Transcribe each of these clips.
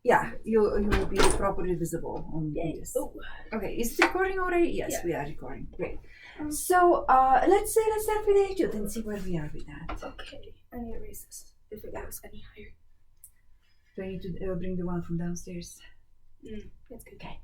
Yeah, you will be properly visible on this. Oh. Okay, is it recording already? Yes, Yeah. we are recording. Great. So let's start with the etude and see where we are with that. Okay. I need to erase this if it goes any higher. Do I need to bring the one from downstairs? That's good. Okay.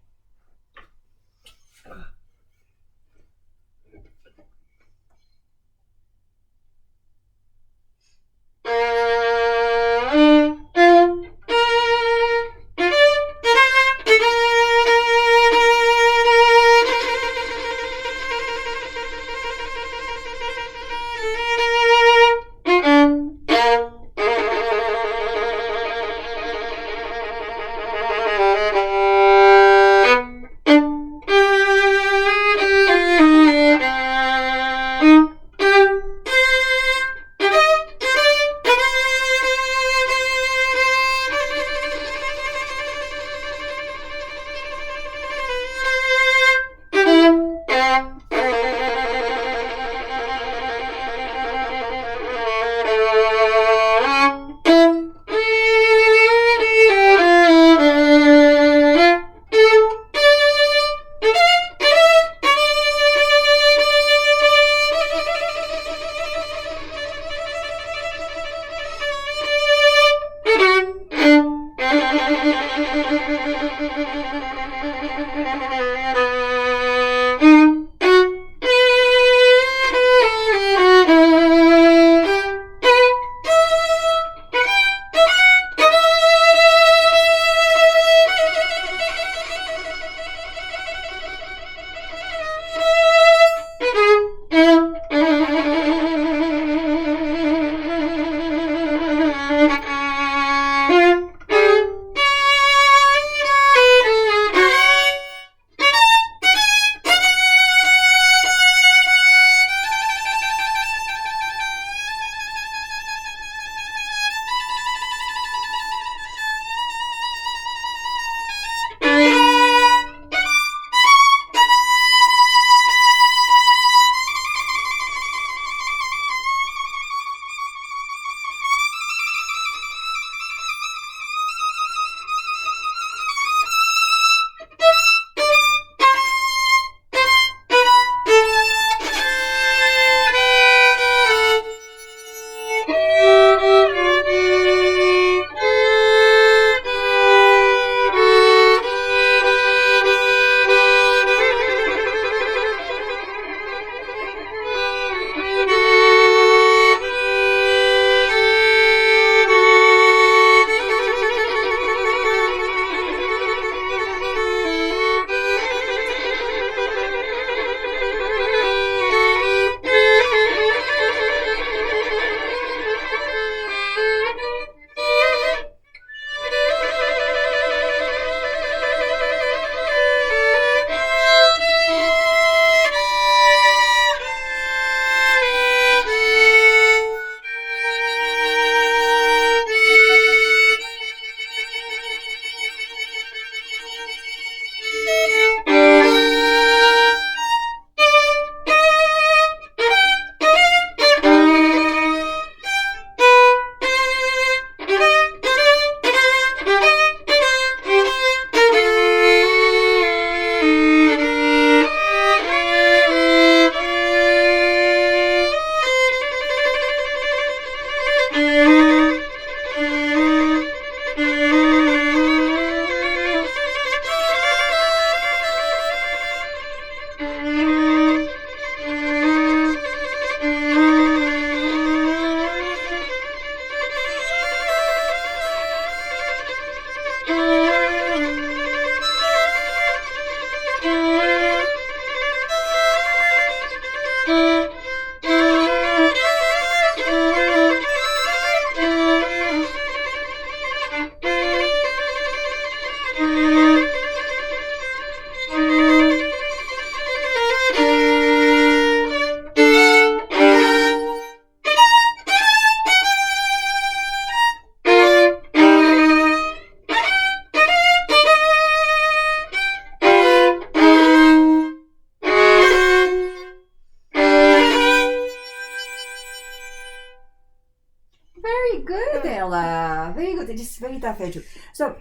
very tough etude. So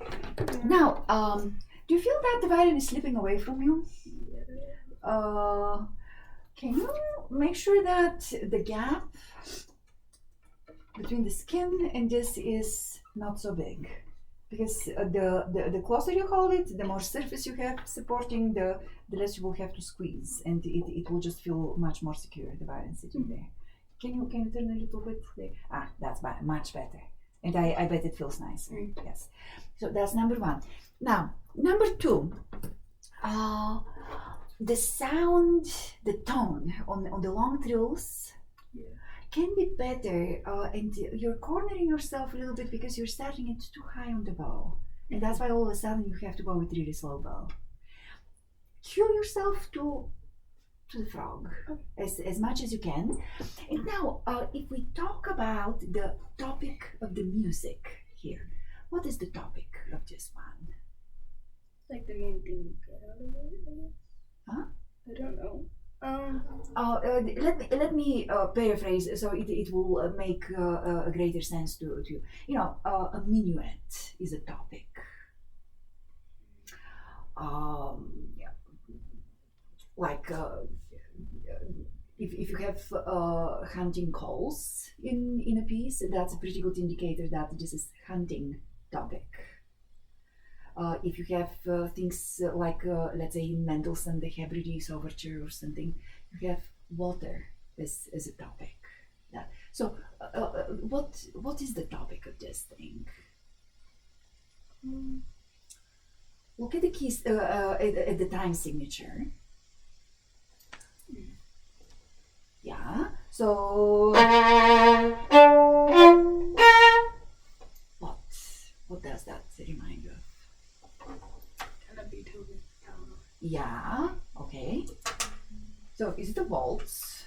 now, do you feel that the violin is slipping away from you? Can you make sure that the gap between the skin and this is not so big? Because the closer you hold it, the more surface you have supporting, the less you will have to squeeze, and it will just feel much more secure, the violin sitting there. Can you turn a little bit there? That's much better. And I bet it feels nice. Yes. So that's number one. Now, number two, the sound, the tone on the long trills can be better, and you're cornering yourself a little bit because you're starting it too high on the bow. And that's why all of a sudden you have to go with really slow bow. Cue yourself to the frog as much as you can. And now, if we talk about the topic of the music here, what is the topic of this one? Like the main thing you get out of it, I guess. Huh? I don't know. Let me paraphrase so it will make a greater sense to you. You know, a minuet is a topic. Like if you have hunting calls in a piece, that's a pretty good indicator that this is hunting topic. If you have things like, let's say in Mendelssohn, the Hebrides Overture or something, you have water as a topic. Yeah. So, what is the topic of this thing? Look at the keys at the time signature. Yeah. So, what does that remind you of? Kind of Beethoven. I don't know. Yeah, okay. So is it a waltz?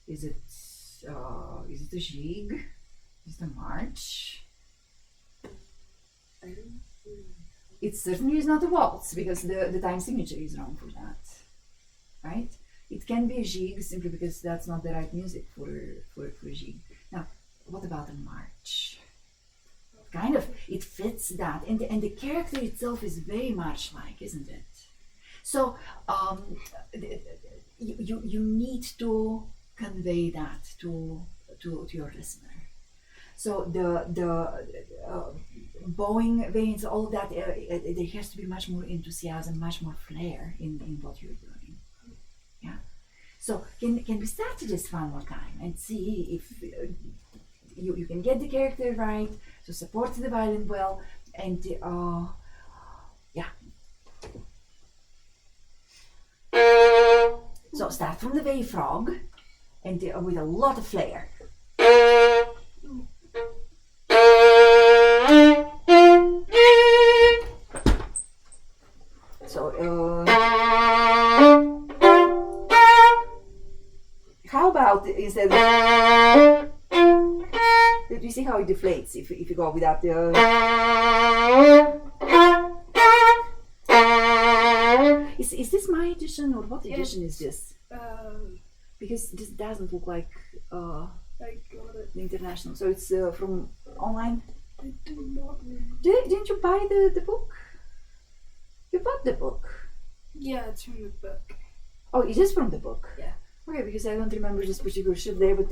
Is it a jig? Is it a march? I don't know. It certainly is not a waltz because the time signature is wrong for that, right? It can be a jig simply because that's not the right music for a jig. Now, what about a march? Kind of, it fits that, and the character itself is very march-like, isn't it? So you need to convey that to your listener. So the bowing veins, all of that, there has to be much more enthusiasm, much more flair in what you're doing. Yeah. So can we start this one more time and see if you can get the character right, so support the violin well, and yeah. So start from the wave frog, and with a lot of flair. So how about instead of, do you see how it deflates if you go without the is this my edition or what edition is this? Because this doesn't look like I got it. the international, so it's from online. I do not remember. Didn't you buy the book? You bought the book. Yeah, it's from the book. Oh, it is from the book. Yeah. Okay, because I don't remember this particular shift there, but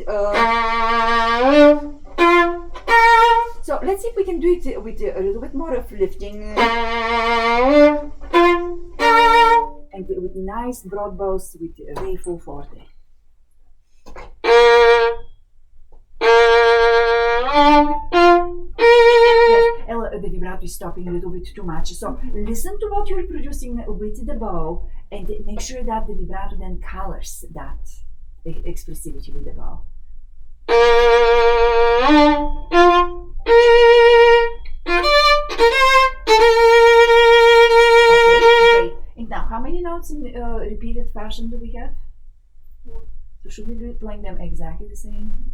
so let's see if we can do it with a little bit more of lifting and with nice broad bows with a very full forte. Yes, Ella, the vibrato is stopping a little bit too much. So listen to what you're producing with the bow and make sure that the vibrato then colors that expressivity with the bow. Okay, great. And now, how many notes in repeated fashion do we have? So should we be playing them exactly the same?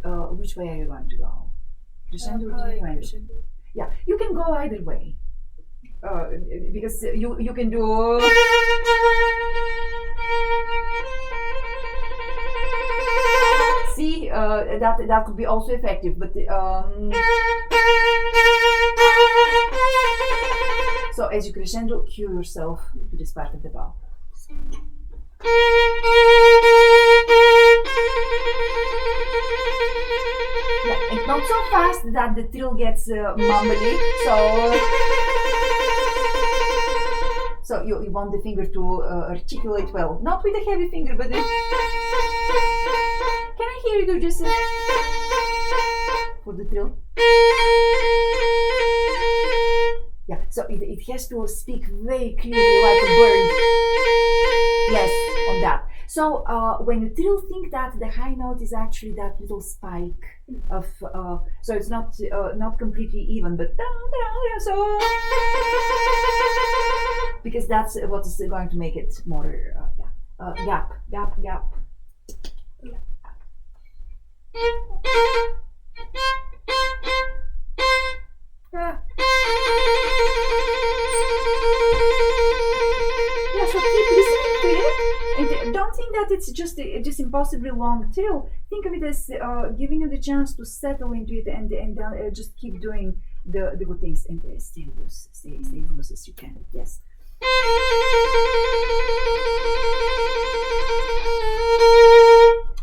Which way are you going to go? Crescendo or diminuendo? Yeah, you can go either way. Because you can do. See, that could be also effective, but as you crescendo, cue yourself to this part of the bow. Yeah, and not so fast that the trill gets mumbly. So you want the finger to articulate well, not with a heavy finger, but. Can I hear you do just for the trill? Yeah, so it has to speak very clearly like a bird. Yes, on that. So when you trill, think that the high note is actually that little spike of, so it's not completely even, but so because that's what is going to make it more gap. Yeah, so keep listening to it, and don't think that it's just impossibly long trill. Think of it as giving you the chance to settle into it, and just keep doing the good things, and stay loose, stay as loose as you can. Yes.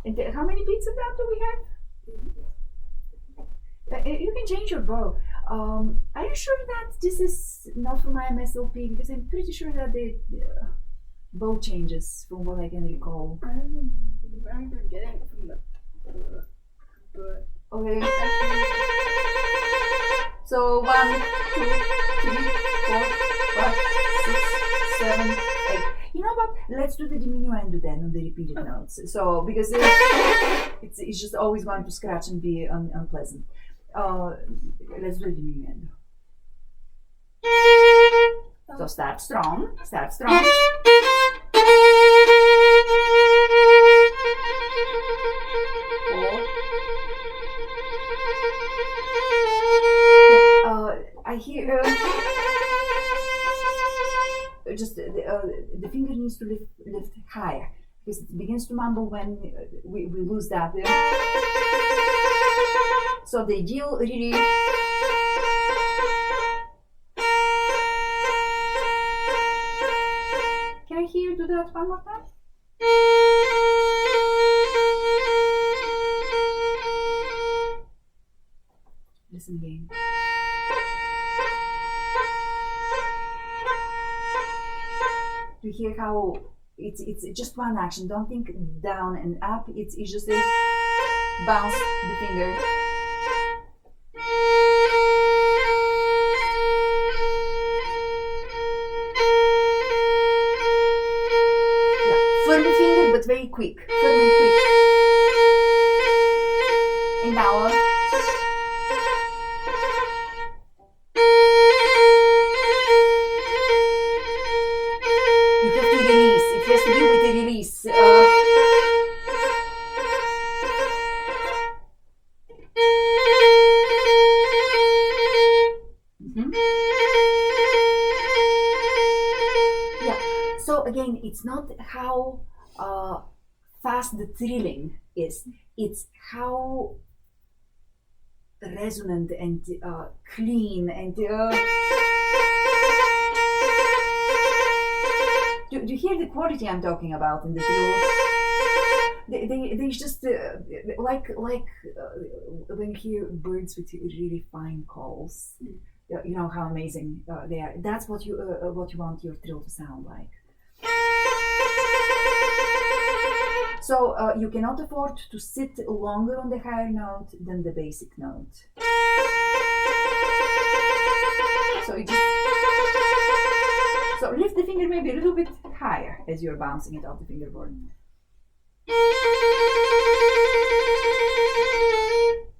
And how many beats of that do we have? You can change your bow. Are you sure that this is not from my MSLP? Because I'm pretty sure that the bow changes from what I can recall. I'm forgetting from the book. Okay. So 1, 2, 3, 4, 5, 6, 7, 8. You know what? Let's do the diminuendo then on the repeated notes. So because it's just always going to scratch and be unpleasant. Let's do the diminuendo. So start strong. I hear just the finger needs to lift higher because it begins to mumble when we lose that. So the ideal really. Can I hear you do that one more time? Listen again. To hear how it's just one action. Don't think down and up. It's just a bounce the finger. Firm finger, but very quick. Firm and quick. And now. You have to release. It has to be with a release. Yeah. So again, it's not how fast the trilling is. It's how resonant and clean and. Do you hear the quality I'm talking about in the trill? They just like when you hear birds with really fine calls. You know how amazing they are. That's what you want your trill to sound like. So you cannot afford to sit longer on the higher note than the basic note. So you just lift the finger maybe a little bit higher as you're bouncing it off the fingerboard.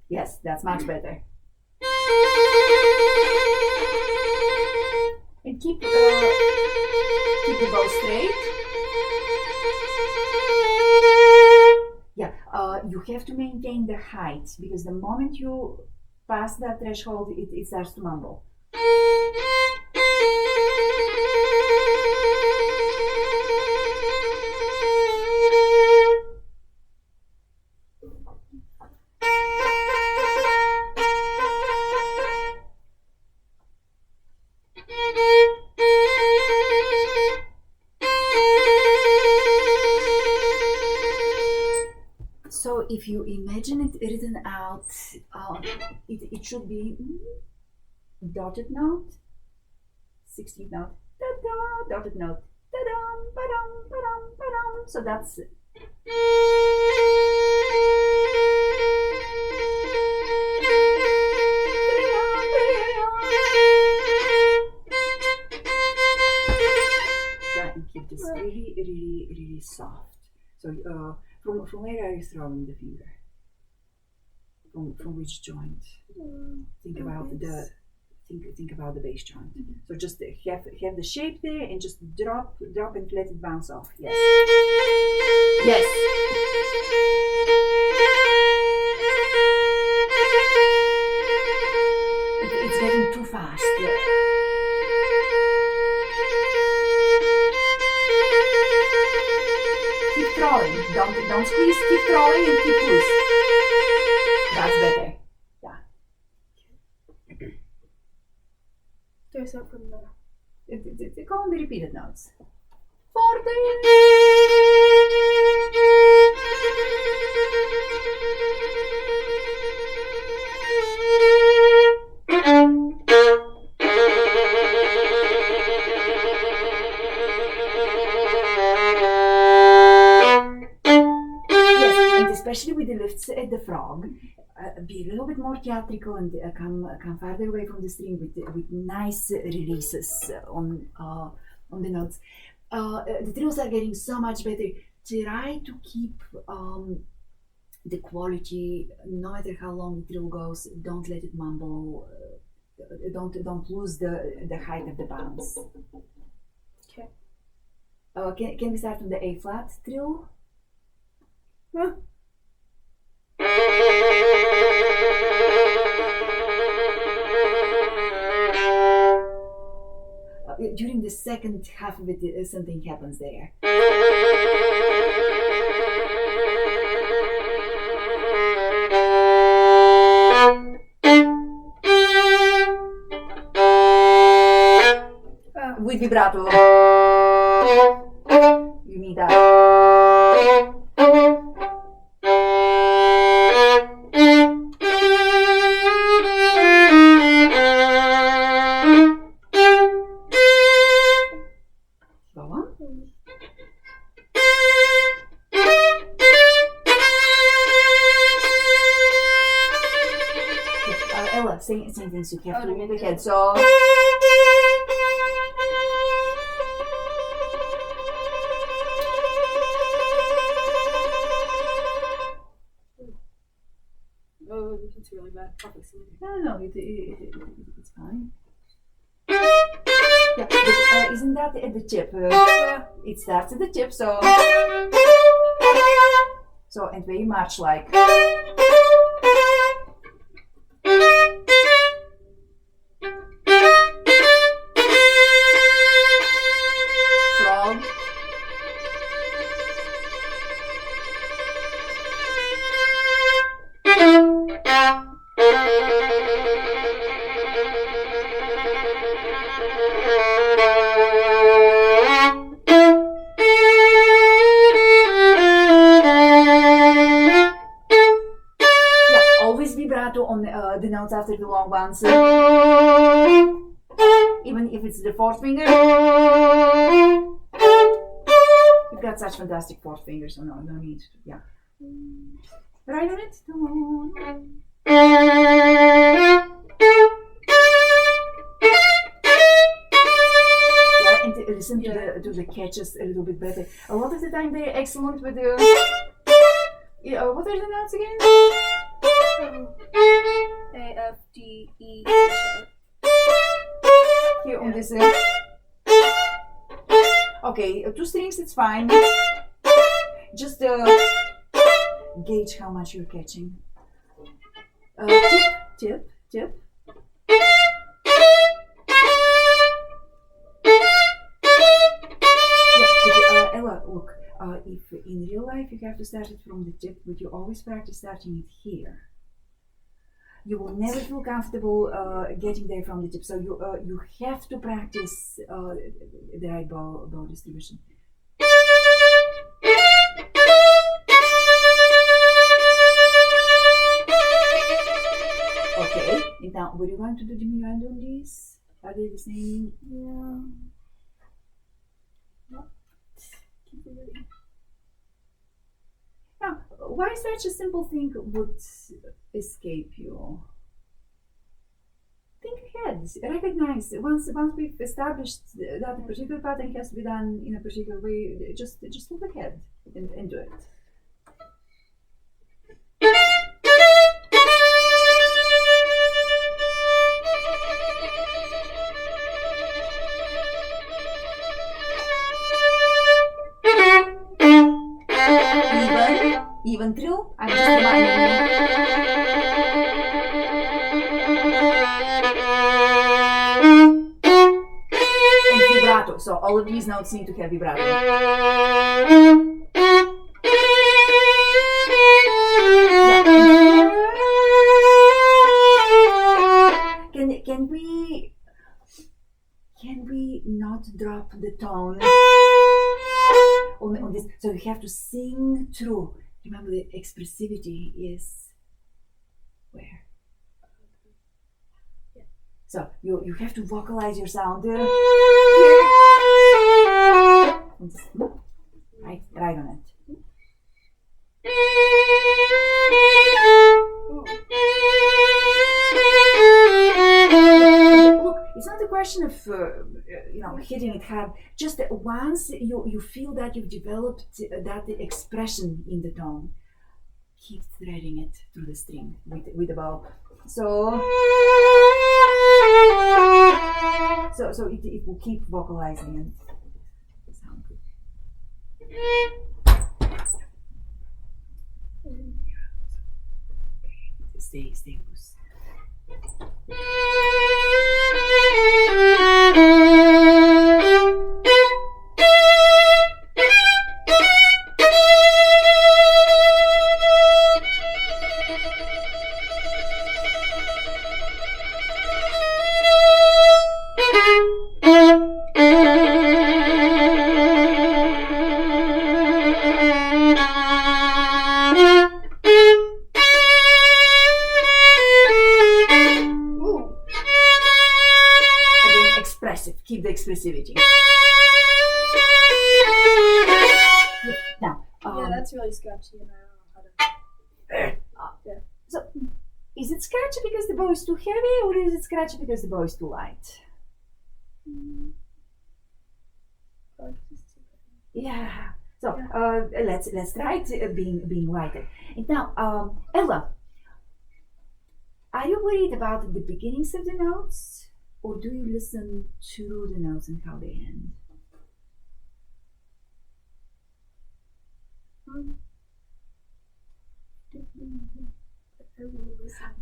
Yes, that's much better. And keep the bow straight. Yeah, you have to maintain the height because the moment you pass that threshold, it starts to mumble. if you imagine it written out, it should be dotted note, 16th note, da-da, dotted note, da-dum, ba-dum, ba-dum, ba-dum. So that's yeah, and keep this really, really, really soft. So from where are you throwing the finger? From which joint? Think about the think about the bass joint. So just have the shape there and just drop and let it bounce off. Yes. Yes. It's getting too fast. Keep throwing. Don't squeeze. Keep throwing and keep loose. That's better. There's up from there. Go on the repeated notes. Forte. Yes, and especially with the lifts at the frog. Be a little bit more theatrical and come farther away from the string with nice releases on the notes. The trills are getting so much better. Try to keep the quality, no matter how long the trill goes. Don't let it mumble. Don't lose the height of the bounce. Okay. Can we start from the A flat trill? Huh? During the second half of it, something happens there. With vibrato. You need that. Ella, same things you have to move the head. So It's really bad. no, it's fine. Yeah, but, isn't that at the tip? It starts at the tip, so and very much like. Frog. Vibrato on the notes after the long ones, even if it's the fourth finger. You've got such fantastic fourth fingers, so no need. Yeah, right on it. Yeah, and listen to the catches a little bit better. A lot of the time they're excellent with the. What are the notes again? A, F, D, E, C sharp. Here on this. Okay, 2 strings, it's fine. Just gauge how much you're catching. Tip. Yeah, but, Ella, look. If in real life you have to start it from the tip, but you always practice starting it here. You will never feel comfortable getting there from the tip. So you have to practice the right bow distribution. Okay. And now, were you going to do diminuendo on these? Are they the same? Yeah. What? Keep forgetting. Now, why such a simple thing would escape you? Think ahead. Recognize once we've established that a particular pattern has to be done in a particular way. Just look ahead and do it. Even trill. I'm just reminding you. And vibrato. So all of these notes need to have vibrato. Can we not drop the tone on this? So you have to sing through. Remember, the expressivity is where? So you have to vocalize your sound. Right on it. Look, it's not a question of hitting it hard. Just that once you feel that you've developed that expression in the tone, keep threading it through the string with the bow. So it will keep vocalizing and sound good. Stay loose. Keep the expressivity. Now, yeah, that's really sketchy, and I don't know how to. Yeah. So, is it scratchy because the bow is too heavy, or is it scratchy because the bow is too light? Yeah. So let's try it being lighter. And now, Ella, are you worried about the beginnings of the notes? Or do you listen to the notes and how they end?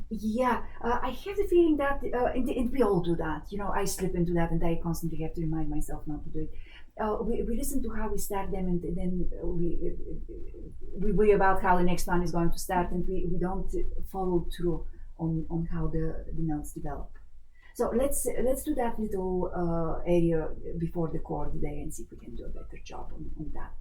Yeah, I have the feeling that, and we all do that. I slip into that, and I constantly have to remind myself not to do it. We listen to how we start them, and then we worry about how the next one is going to start, and we don't follow through on how the notes develop. So let's do that little area before the chord there and see if we can do a better job on that.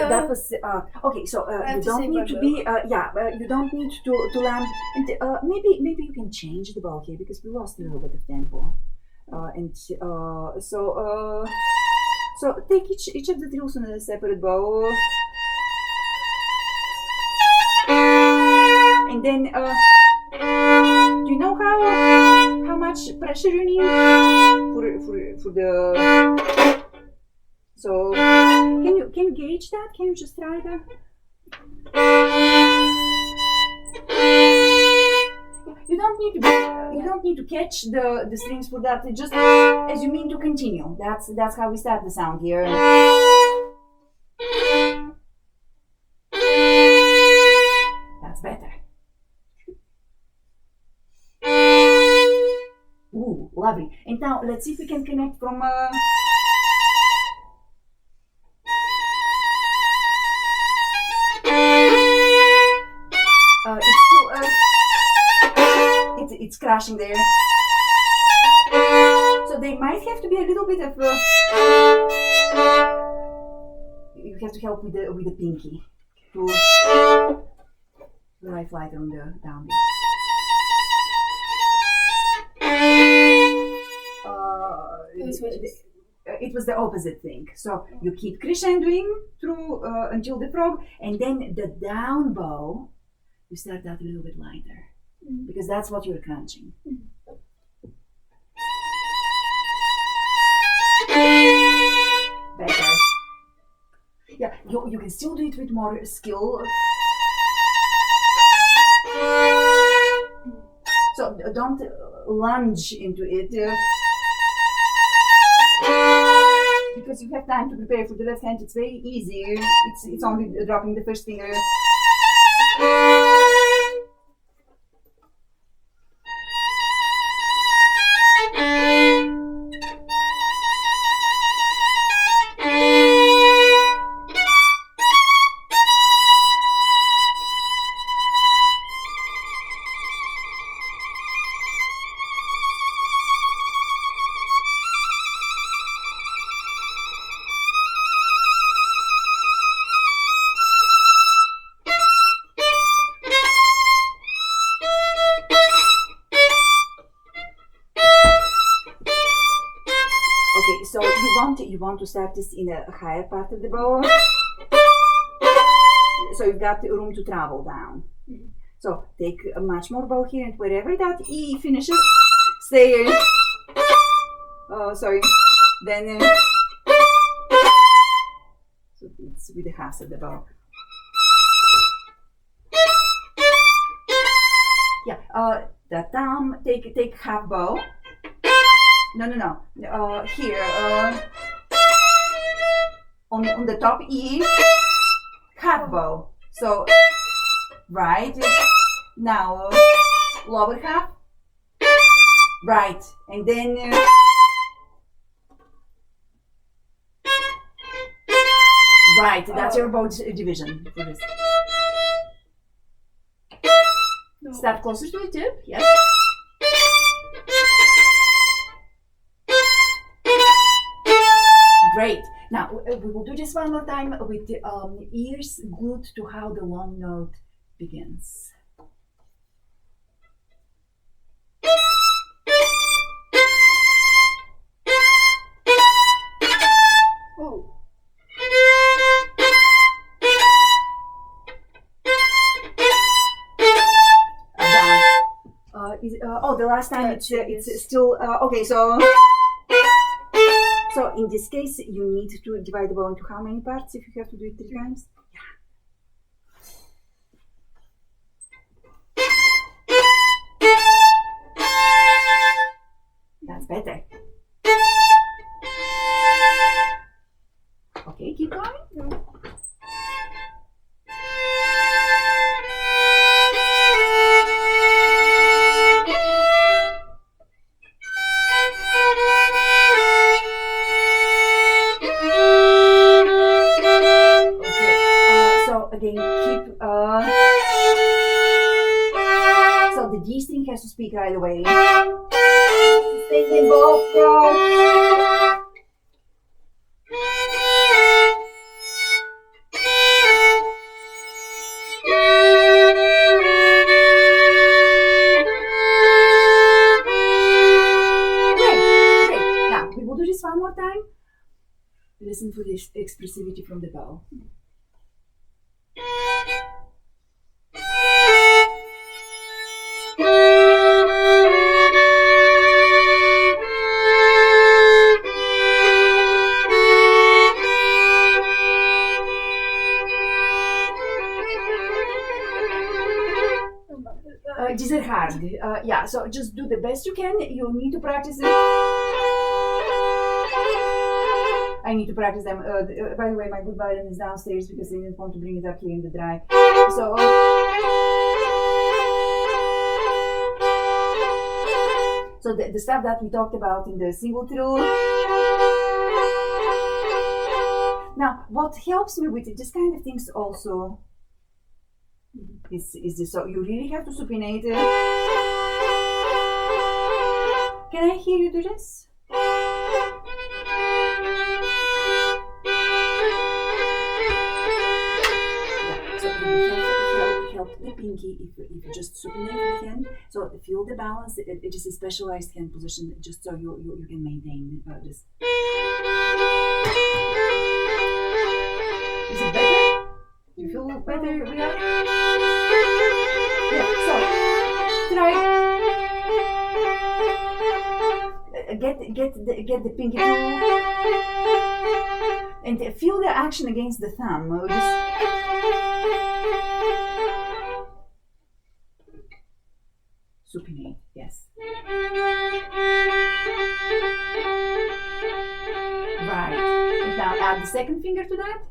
That was okay. So you don't need to be you don't need to land. And maybe you can change the bow here because we lost a little bit of tempo. So take each of the trills on a separate bow, and then do you know how much pressure you need for the. So can you gauge that? Can you just try that? You don't need to catch the strings for that. Just as you mean to continue. That's how we start the sound here. That's better. Ooh, lovely. And now let's see if we can connect from. it's crashing there. So they might have to be a little bit of. You have to help with the pinky to lie flat on the downbeat. It was the opposite thing. So you keep crescendoing through until the frog, and then the down bow, you start out a little bit lighter because that's what you're crunching. Better. Yeah, you can still do it with more skill. So don't lunge into it. Because you have time to prepare for the left hand, it's very easy. It's only dropping the first finger. So you want to start this in a higher part of the bow, so you've got room to travel down. So take a much more bow here, and wherever that E finishes, stay. Sorry. Then so it's with the halves of the bow. Yeah. The thumb. Take half bow. No. Here, on the top E, half bow. So, right. Now, lower half. Right. And then, right. That's your bow division for this. No. Step closer to the tip. Yes. Great. Now we will do this one more time with the ears glued to how the long note begins. Oh. The last time it's still okay. So in this case, you need to divide the bow into how many parts if you have to do it 3 times? Yeah. That's better. Okay, keep going. Yeah. So the D string has to speak right away. Stay in both. Great. Now we will do this one more time. Listen for this expressivity from the bow. These are hard. Yeah, so just do the best you can. You need to practice it. I need to practice them. By the way, my good violin is downstairs because I didn't want to bring it up here in the dry. So. So the stuff that we talked about in the single trill. Now, what helps me with this kind of things also is this. So you really have to supinate it. Can I hear you do this? So you help the pinky if you just supinate the hand. So feel the balance. It is a specialized hand position, just so you can maintain this. Is it better? Do you feel better with that? Yeah. So try. Get the pinky tool and feel the action against the thumb. Supinate, yes. Right. And now add the second finger to that.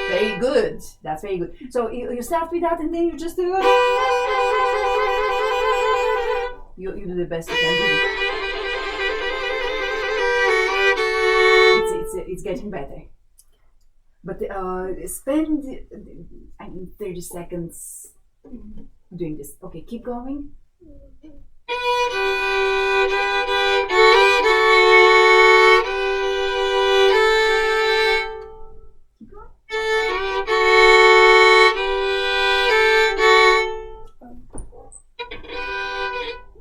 Very good. That's very good. So you start with that and then you just do. You do the best you can do. It's getting better. But spend 30 seconds doing this. Okay, keep going. Keep going.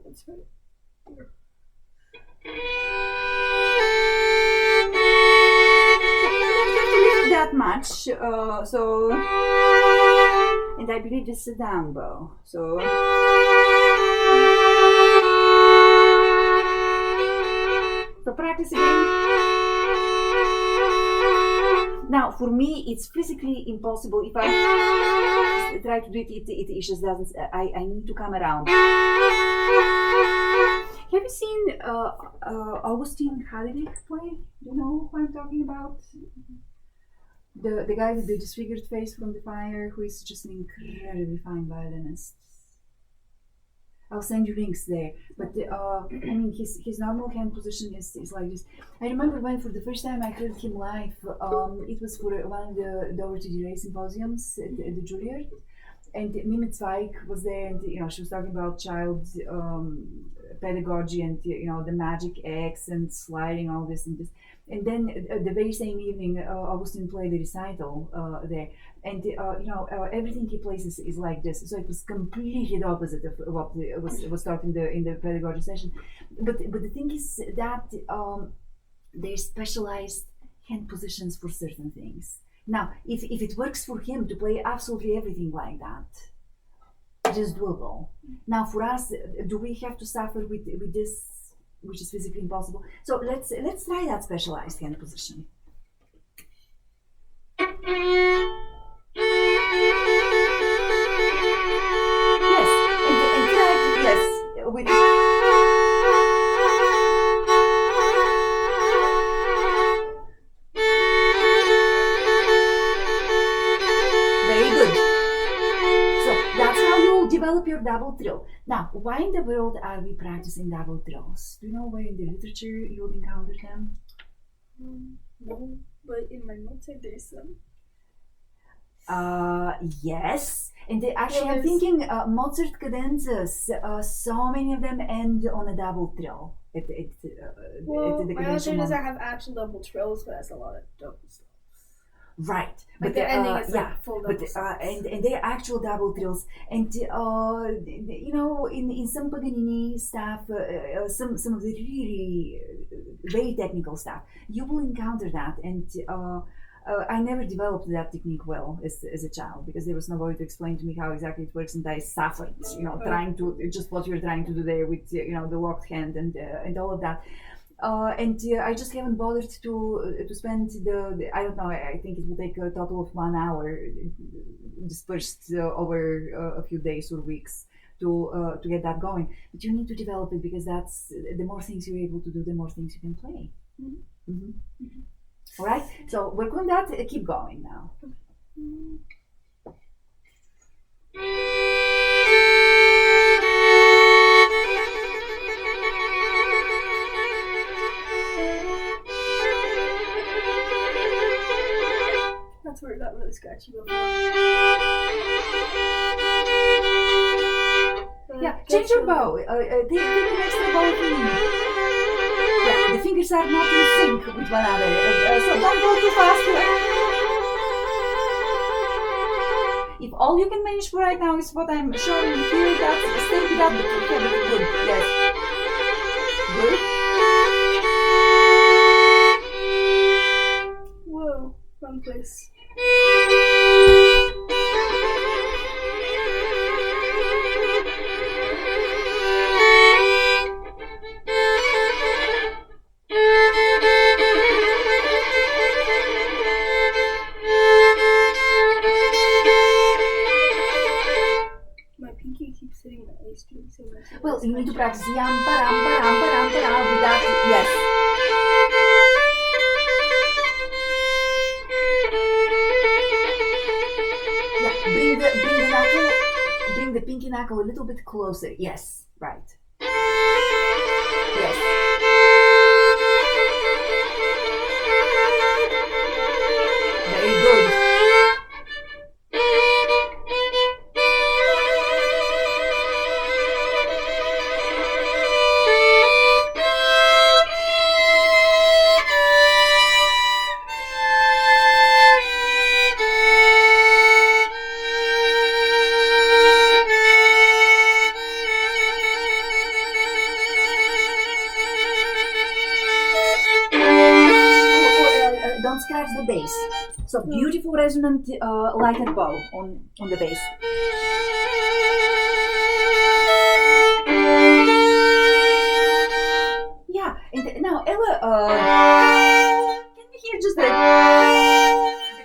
That's right. That much, so, and I believe this is a down bow. So, practice again. Now, for me, it's physically impossible. If I try to do it, it just doesn't. I need to come around. Have you seen Augustine Hadelig play? Do you know who I'm talking about? The guy with the disfigured face from the fire, who is just an incredibly fine violinist. I'll send you links there. But I mean, his normal hand position is like this. I remember when for the first time I heard him live. It was for one of the Dover to Delay symposiums at the Juilliard, and Mimi Zweig was there, and she was talking about child pedagogy and the magic X and sliding all this and this. And then the very same evening, Augustine played the recital there, and everything he plays is like this. So it was completely the opposite of what was taught in the pedagogy session. But the thing is that there's specialized hand positions for certain things. Now, if it works for him to play absolutely everything like that, it is doable. Now, for us, do we have to suffer with this, which is physically impossible? So let's try that specialized hand position. Yes, and try, yes, with. Very good. So that's how you develop your double trill. Now, why in the world are we practicing double trills? Do you know where in the literature you would encounter them? No, but in my notes there's some. Yes. And actually, I'm thinking Mozart cadenzas, so many of them end on a double trill. My notes doesn't have actual double trills, but that's a lot of doubles. Right, but the ending is like full double and they're actual double trills, and in some Paganini stuff, some of the really very technical stuff, you will encounter that, and I never developed that technique well as a child because there was nobody to explain to me how exactly it works, and I suffered, trying to just what you're trying to do there with the locked hand and all of that. I just haven't bothered to spend the I don't know, I think it will take a total of 1 hour dispersed over a few days or weeks to get that going. But you need to develop it because that's the more things you're able to do, the more things you can play. Mm-hmm. Mm-hmm. Mm-hmm. All right, so work on that. Keep going now. That's where it got really scratchy before. Change your bow. Take an extra bow if you need. Yeah, the fingers are not in sync with one another, so don't go too fast. If all you can manage for right now is what I'm showing you here, that's stay with that, but good. Yes. Good. Whoa, wrong place. My pinky keeps hitting my A string so much. Well, you need to practice yampa, rampa, rampa, rampa, rampa with that. Yes. Yeah, bring the pinky knuckle a little bit closer. Yes, right. Yes. Very good. Don't scratch the bass. So beautiful resonant lighted bow on the bass. Yeah, and now Ella, can we hear just the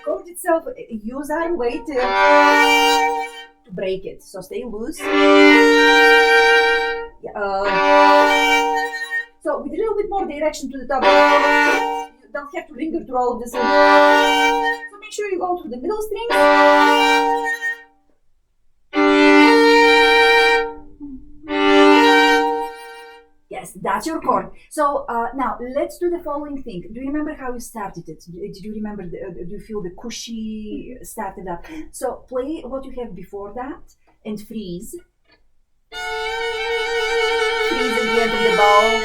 chord itself? Use our weight to break it. So stay loose. So with a little bit more direction to the top. Don't have to linger through all of this. So make sure you go through the middle strings. Yes, that's your chord. So now let's do the following thing. Do you remember how you started it? Did you remember? Do you feel the cushy started up? So play what you have before that and freeze. Freeze at the end of the bow.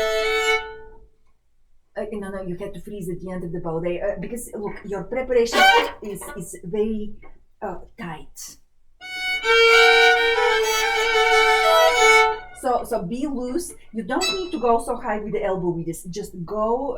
No, you have to freeze at the end of the bow there because look, your preparation is very tight. So be loose. You don't need to go so high with the elbow with this. Just go.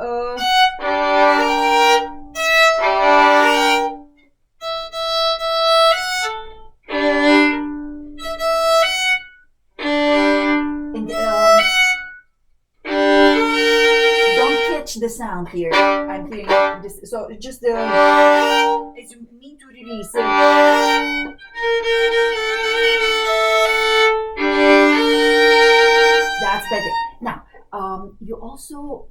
The sound here. I'm hearing this. So just as you mean to release. That's better. Now, you also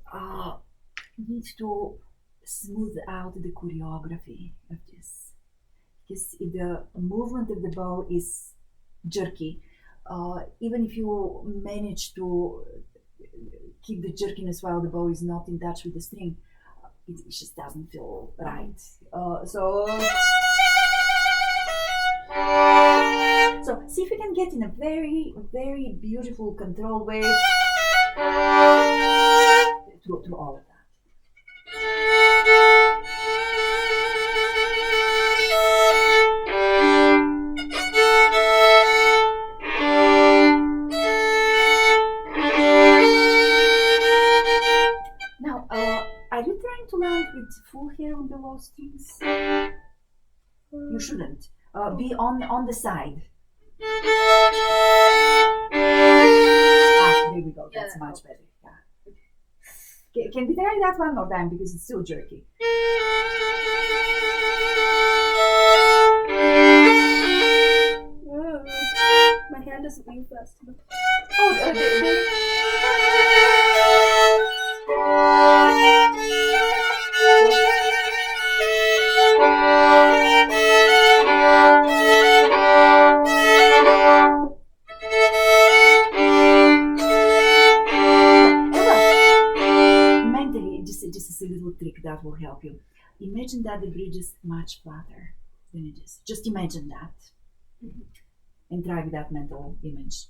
need to smooth out the choreography of this, because if the movement of the bow is jerky, even if you manage to keep the jerkiness while the bow is not in touch with the string, it just doesn't feel right. So see if you can get in a very, very beautiful controlled way through all of that. To land with full hair on the low strings? You shouldn't. Be on the side. There we go. That's much better. Yeah. Can we try that one more time because it's still jerky? My hand doesn't move fast enough. This is a little trick that will help you. Imagine that the bridge is much flatter than it is. Just imagine that. And try with that mental image.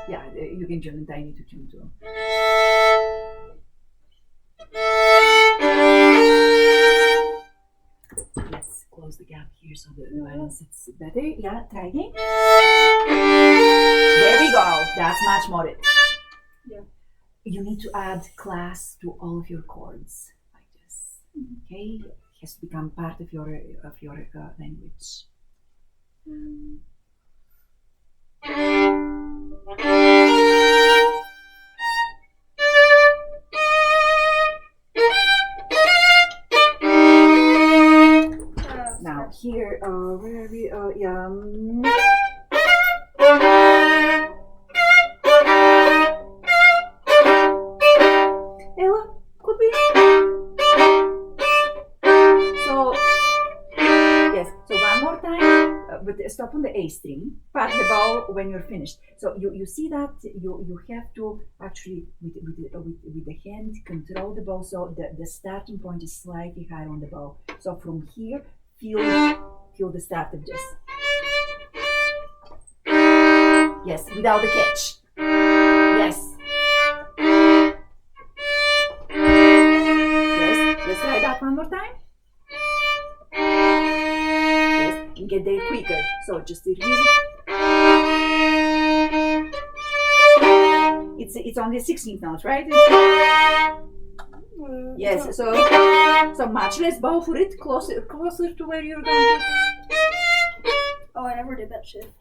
Yeah, you can tune it. I need to tune too. Let's close the gap here so the balance is better. Yeah, try again. There we go. That's much more it. Yeah. You need to add class to all of your chords like this. Okay, it has to become part of your language. Now here, where are we? Yeah. Ella, could be. So yes. So one more time, but stop on the A string. Pat the bow when you're finished. So you see that you have to actually with the hand control the bow. So the starting point is slightly higher on the bow. So from here, feel the start of this. Yes, without the catch. Yes. Yes, let's try that one more time. Yes, and get there quicker. So just really. It's only 16th note, right? Yes, so much less bow for it, closer to where you're going to. Oh, I never did that shift.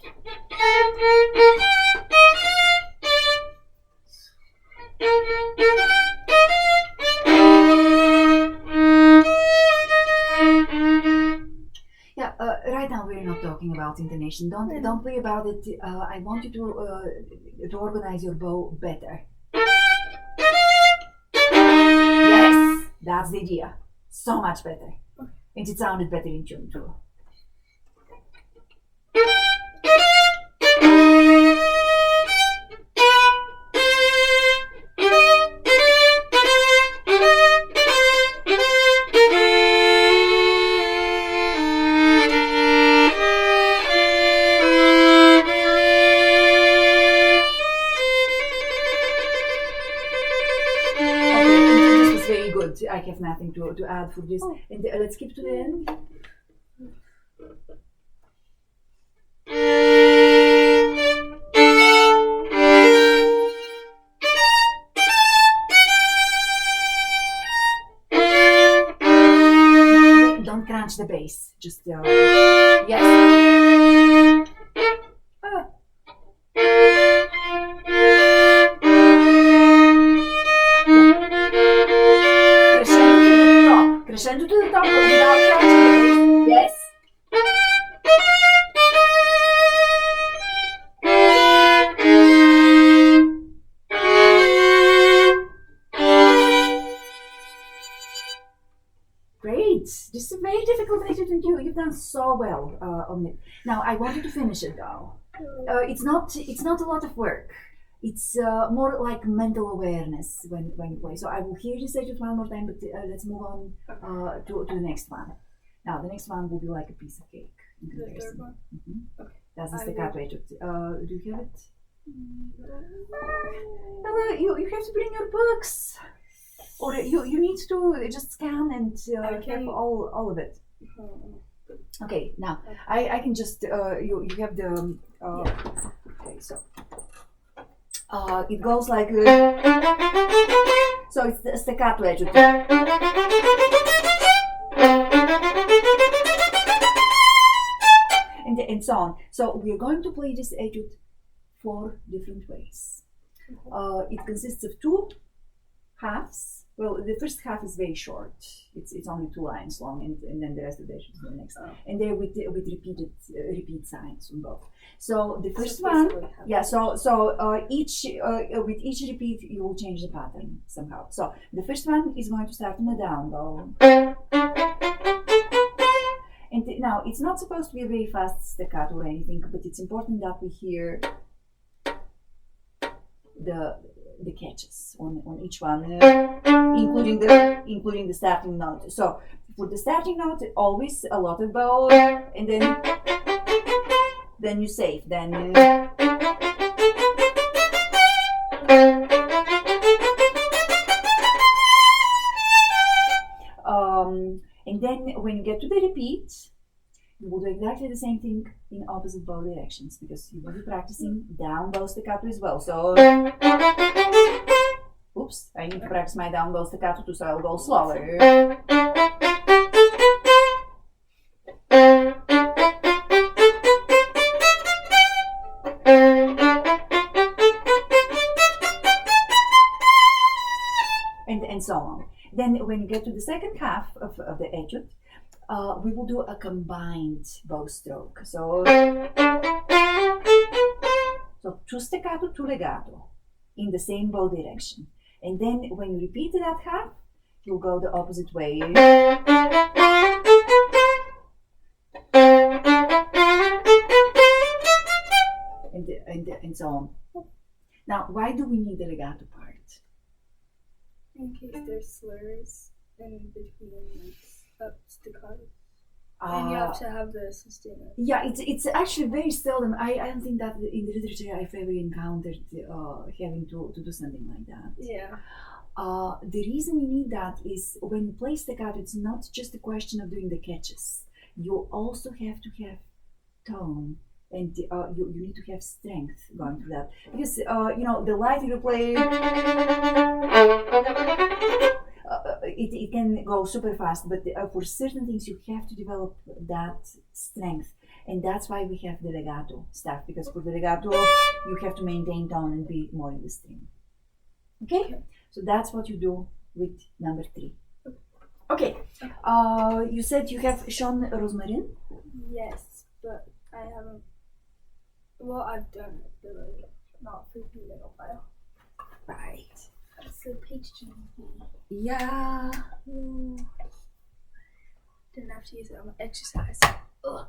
Yeah, right now we're not talking about intonation. Don't worry about it. I want you to organize your bow better. Yes, that's the idea. So much better, and it sounded better in tune too. I have nothing to add for this. Oh. And let's skip to the end. Don't crunch the bass. Just yes. Crescendo to the top without crunching the bass. Yes. Great. This is a very difficult etude, and you've done so well on it. Now I want you to finish it though. It's not a lot of work. It's more like mental awareness when you play. So I will hear you say it one more time, but let's move on to the next one. Now the next one will be like a piece of cake. In comparison. The third one? Mm-hmm. Okay. That's the staccato etude. Do you have it? You have to bring your books. Or you need to just scan and have all of it. Okay, now I can just you have the okay, so it goes like so it's the staccato etude. And so on. So we are going to play this etude 4 different ways. It consists of 2 halves. Well, the first half is very short. It's only 2 lines long, and then the rest of the etude is the next. And there with repeat signs on both. So the first one, yeah. So each with each repeat, you will change the pattern somehow. So the first one is going to start on the down bow. And now it's not supposed to be a very fast staccato or anything, but it's important that we hear the catches on each one. including the starting note. So for the starting note, always a lot of bow, and then you save. And then when you get to the repeat, you will do exactly the same thing in opposite bow directions because you will be practicing down bow staccato as well. So, oops, I need to practice my down bow staccato too, so I'll go slower. And so on. Then when you get to the second half of the etude, we will do a combined bow stroke. So two staccato, two legato in the same bow direction. And then when you repeat that half, you'll go the opposite way. And so on. Now, why do we need the legato part? In case there's slurs in between staccato. And you have to have the sustainer. Yeah, it's actually very seldom. I don't think that in the literature I've ever encountered having to do something like that. Yeah. The reason you need that is when you play staccato, it's not just a question of doing the catches. You also have to have tone. And you need to have strength going through that. Because, the lighter you play, it can go super fast. But for certain things, you have to develop that strength. And that's why we have the legato stuff. Because for the legato, you have to maintain tone and be more in the stream. Okay? So that's what you do with number 3. Okay. You said you have shown Rosmarin? Yes, but I haven't. Well, I've done it, but not for the little file. Right. So page 2. Yeah. Didn't have to use it on my exercise. Ugh.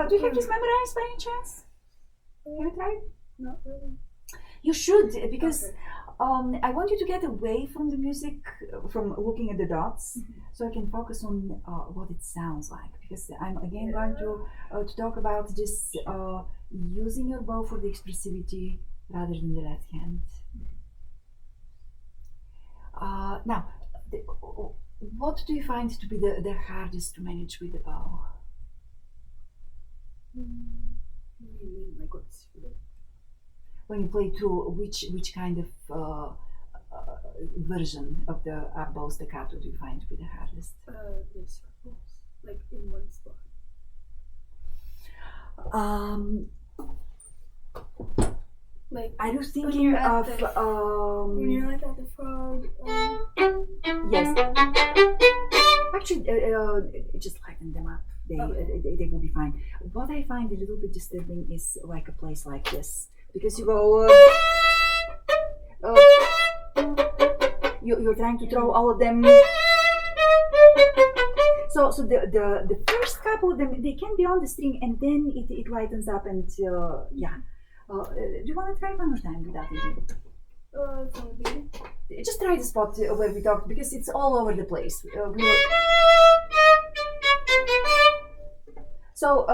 Do you have this memorized by any chance? Have you tried? Not really. You should, because Okay. I want you to get away from the music, from looking at the dots, so I can focus on what it sounds like. Because I'm again going to talk about this using your bow for the expressivity rather than the left hand. Now, what do you find to be the hardest to manage with the bow? What do you mean? Like what's When you play through, which kind of version of the bow staccato do you find to be the hardest? the circles, like in one spot. Like Are you when thinking you're at of when you're like at the frog. yes? Actually, just lighten them up. They will be fine. What I find a little bit disturbing is like a place like this, because you go. You're trying to throw all of them. So the first couple of them, they can be on the string, and then it lightens up, and yeah. Do you want to try one more time with that? It's on the beginning. Just try the spot where we talked, because it's all over the place. So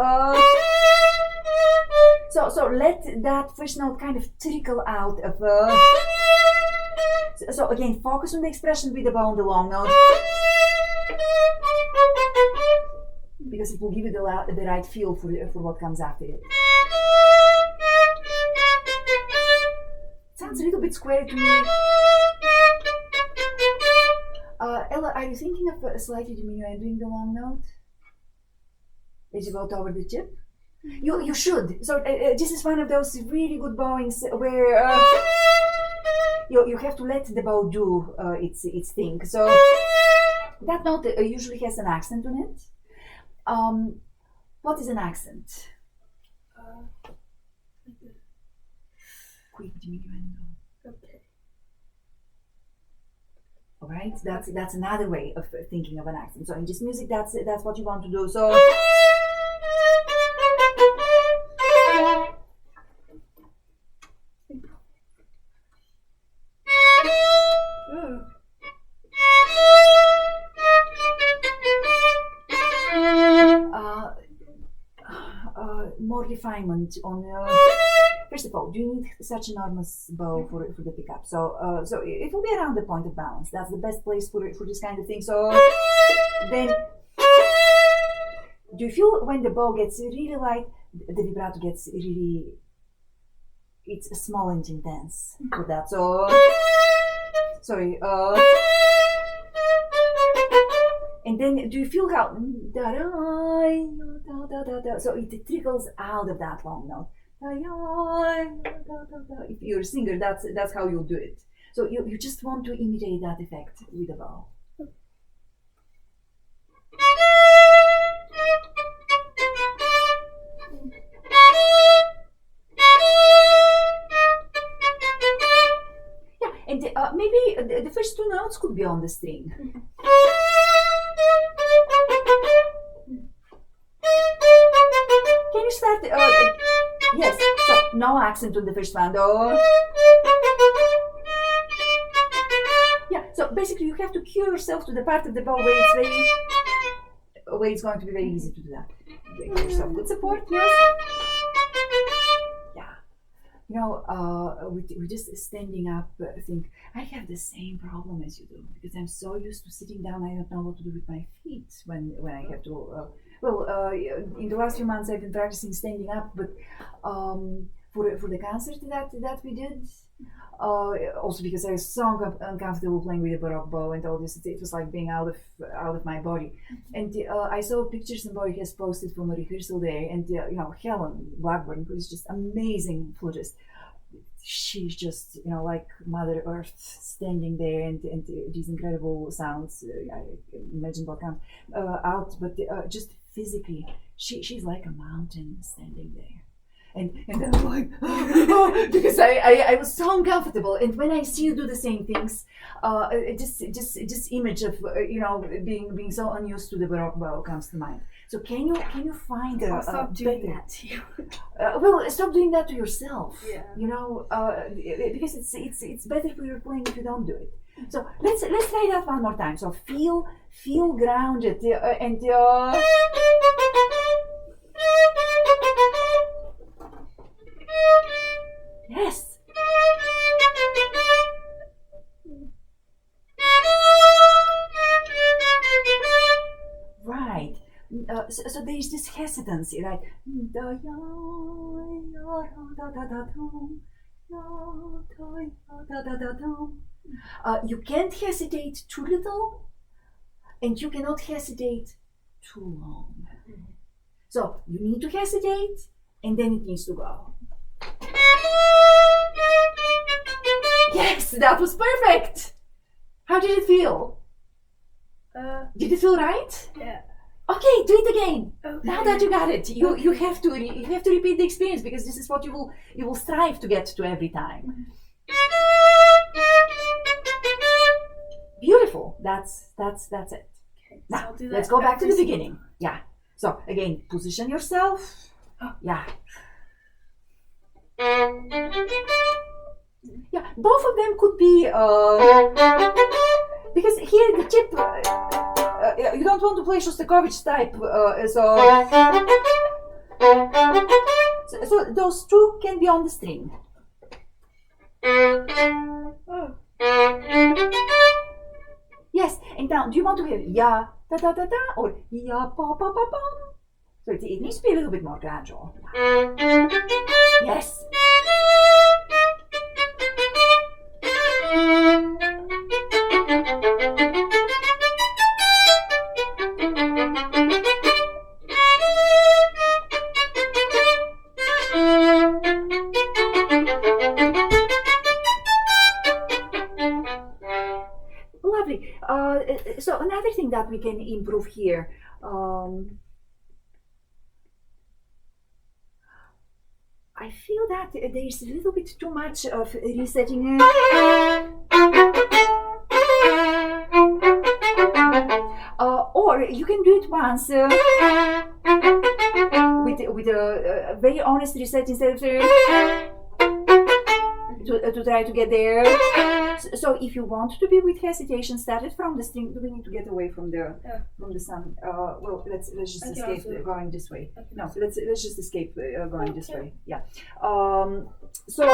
let that first note kind of trickle out of. So again, focus on the expression with the bow on the long note, because it will give you the right feel for what comes after it. Sounds a little bit square to me. Ella, are you thinking of slightly diminuendo the long note as you go toward the tip? You should. So this is one of those really good bowings where you have to let the bow do its thing. So that note usually has an accent on it. What is an accent? Like the Quick diminuendo. okay. All right, that's another way of thinking of an accent. So in this music, that's what you want to do. So. More refinement on. First of all, do you need such enormous bow for the pickup? So it will be around the point of balance. That's the best place for this kind of thing. So then, do you feel when the bow gets really light, the vibrato gets really? It's small and intense with that. So sorry. And then, do you feel how so it trickles out of that long note? If you're a singer, that's how you'll do it. So you just want to imitate that effect with the bow. Yeah, and maybe the first two notes could be on the string. Can you start? Yes. So no accent on the first one, though. Yeah. So basically, you have to cue yourself to the part of the bow where it's going to be very easy to do that. Give yourself good support. Yes. Yeah. You know, with just standing up, I think I have the same problem as you do, because I'm so used to sitting down. I don't know what to do with my feet when I have to. In the last few months I've been practicing standing up, but for the concert that we did, also because I was so uncomfortable playing with a baroque bow and all this, it was like being out of my body. And I saw pictures somebody has posted from a rehearsal there, and Helen Blackburn, who is just amazing flutist. She's just like Mother Earth standing there, and these incredible sounds. I imagine what comes out, but just physically, she's like a mountain standing there. and then I'm like, because I was so uncomfortable. And when I see you do the same things, just image of being so unused to the Baroque bow comes to mind. So can you find I'll stop doing better? that to you. Well, stop doing that to yourself. Yeah. Because it's better for your playing if you don't do it. So let's try that one more time. So feel grounded and. Yes. Right. So there is this hesitancy, right? You can't hesitate too little, and you cannot hesitate too long. So you need to hesitate, and then it needs to go. Yes, that was perfect. How did it feel? Did it feel right? Yeah. Okay, do it again. Okay. Now that you got it, you have to repeat the experience, because this is what you will strive to get to every time. Beautiful. That's it. Okay, so Now I'll do that let's go back to the every single beginning. Yeah. So again, position yourself. Yeah. Yeah. Both of them could be because here the tip. You don't want to play Shostakovich type, so those two can be on the string. Yes, and now do you want to hear ya da da da da or ya pa pa pa pa? So it needs to be a little bit more gradual. Yes. Lovely. So another thing that we can improve here. I feel that there's a little bit too much of resetting. Or you can do it once with a very honest reset instead of to try to get there. So if you want to be with hesitation, start it from the string. Do we need to get away from the sun? Well, let's just escape going this way. No, let's just escape going this way. Yeah. So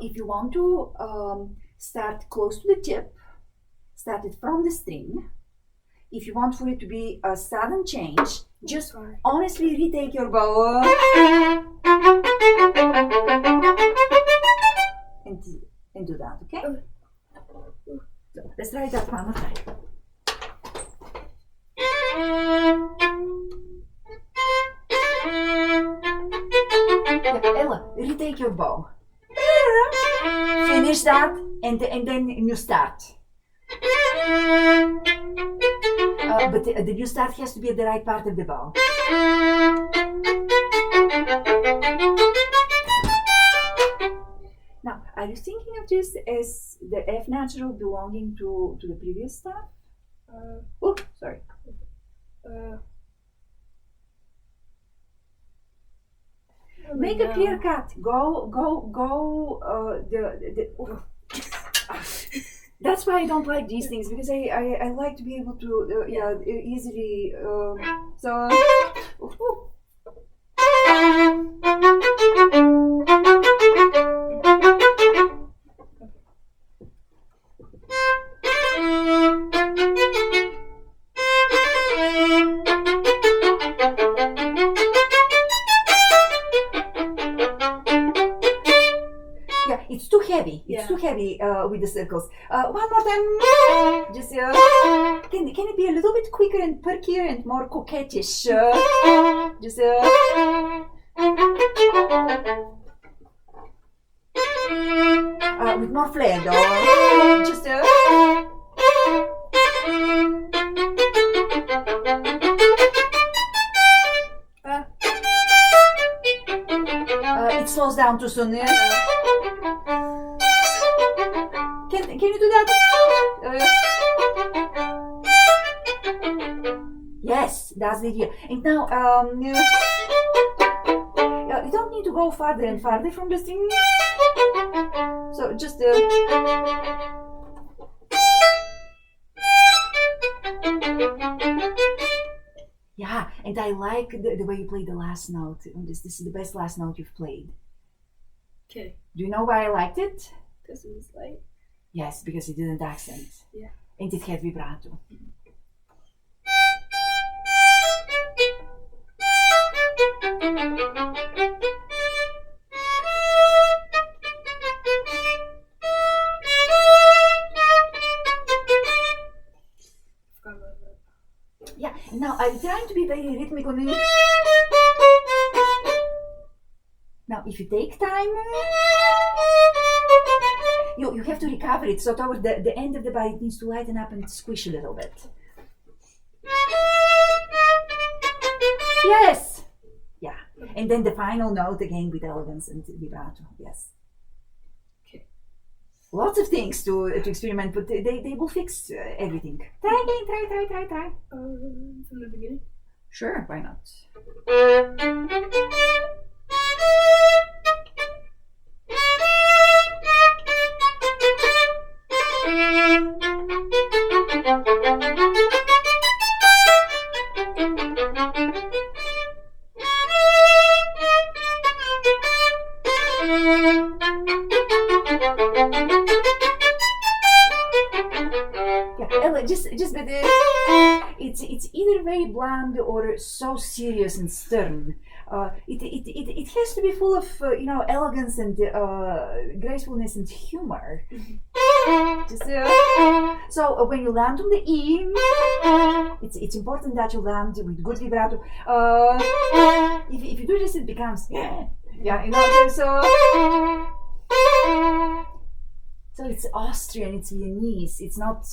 if you want to start close to the tip, start it from the string. If you want for it to be a sudden change, just honestly retake your bow and do that, okay? So let's try that one more time. Yeah, Ella, retake your bow. Finish that, and then you start. But the new start has to be at the right part of the bow. Now, are you thinking of this as the F natural belonging to the previous staff? Oh, sorry. Make a clear cut. Go. That's why I don't like these things, because I like to be able to easily so. Yeah, it's too heavy. It's too heavy with the circles. One more time. Just can it be a little bit quicker and perkier and more coquettish? Just with more flair, though. Just down too soon. Can you do that? Yes, that's the idea. And now, you don't need to go farther and farther from the string. So just yeah, and I like the way you play the last note. This is the best last note you've played. Okay. Do you know why I liked it? Because it was light. Yes, because it didn't accent. Yeah. And it had vibrato. Yeah, now I'm trying to be very rhythmic on it. Now, if you take time, you have to recover it. So towards the end of the bar, it needs to lighten up and squish a little bit. Yes! Yeah. And then the final note again with elegance and vibrato. Yes. Okay. Lots of things to experiment, but they will fix everything. Try again, try. From the beginning? Sure, why not? Just but it's either very bland or so serious and stern. It has to be full of elegance and gracefulness and humor. Just, so when you land on the E, it's important that you land with good vibrato. If you do this, it becomes so it's Austrian, it's Viennese, it's not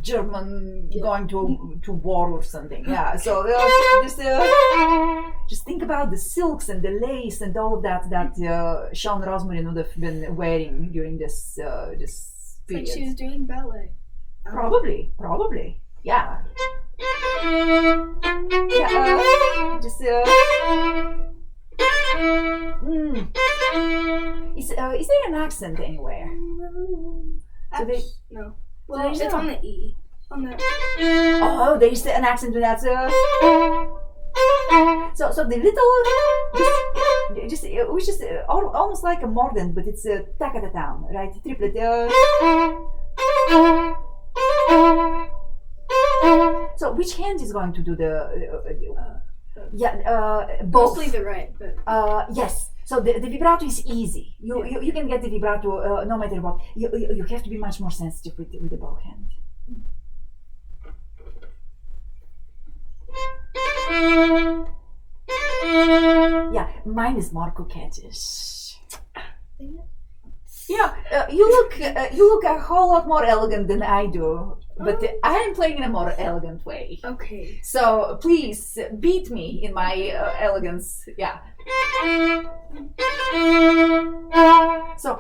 German going to war or something. Yeah, so just think about the silks and the lace and all of that Sean Rosmarin would have been wearing during this period. Like she was doing ballet. Probably, yeah. Is there an accent anywhere? No. Well, it's on the E. On the. Oh, there is an accent to that. So the little, which is almost like a mordant, but it's a takatatam, right? Triplet. So which hand is going to do the? Both. Mostly the right, but. Yes. So the vibrato is easy. You can get the vibrato no matter what. You have to be much more sensitive with the bow hand. Yeah, mine is more coquettish. You look a whole lot more elegant than I do, but I am playing in a more elegant way. Okay. So please beat me in my elegance. Yeah. So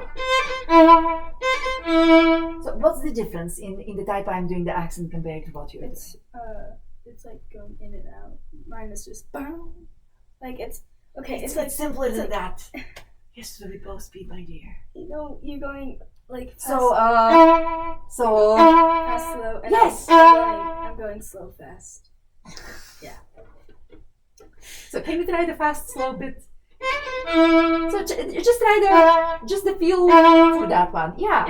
what's the difference in the type I'm doing the accent compared to what you're doing? It's like going in and out. Mine is just boom. Like it's okay. It's like simpler than that. Yes, so we both speed, my dear. You're going like fast, so fast, slow. And yes. I'm going slow, fast. Yeah. So can you try the fast, slow bit? So just try the feel for that one. Yeah.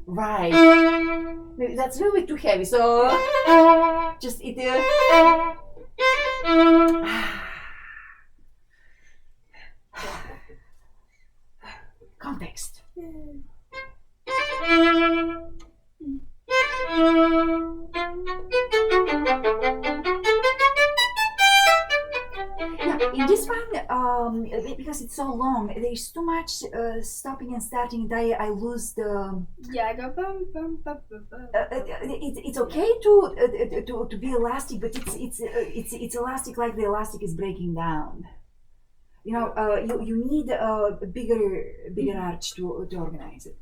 Right. Maybe that's a little bit too heavy. So just it. Context. Yeah, in this one, because it's so long, there's too much stopping and starting, and I lose the. Yeah, I go bum bum bum bum bum. It's okay to be elastic, but it's elastic like the elastic is breaking down. You know, you need a bigger arch to organize it.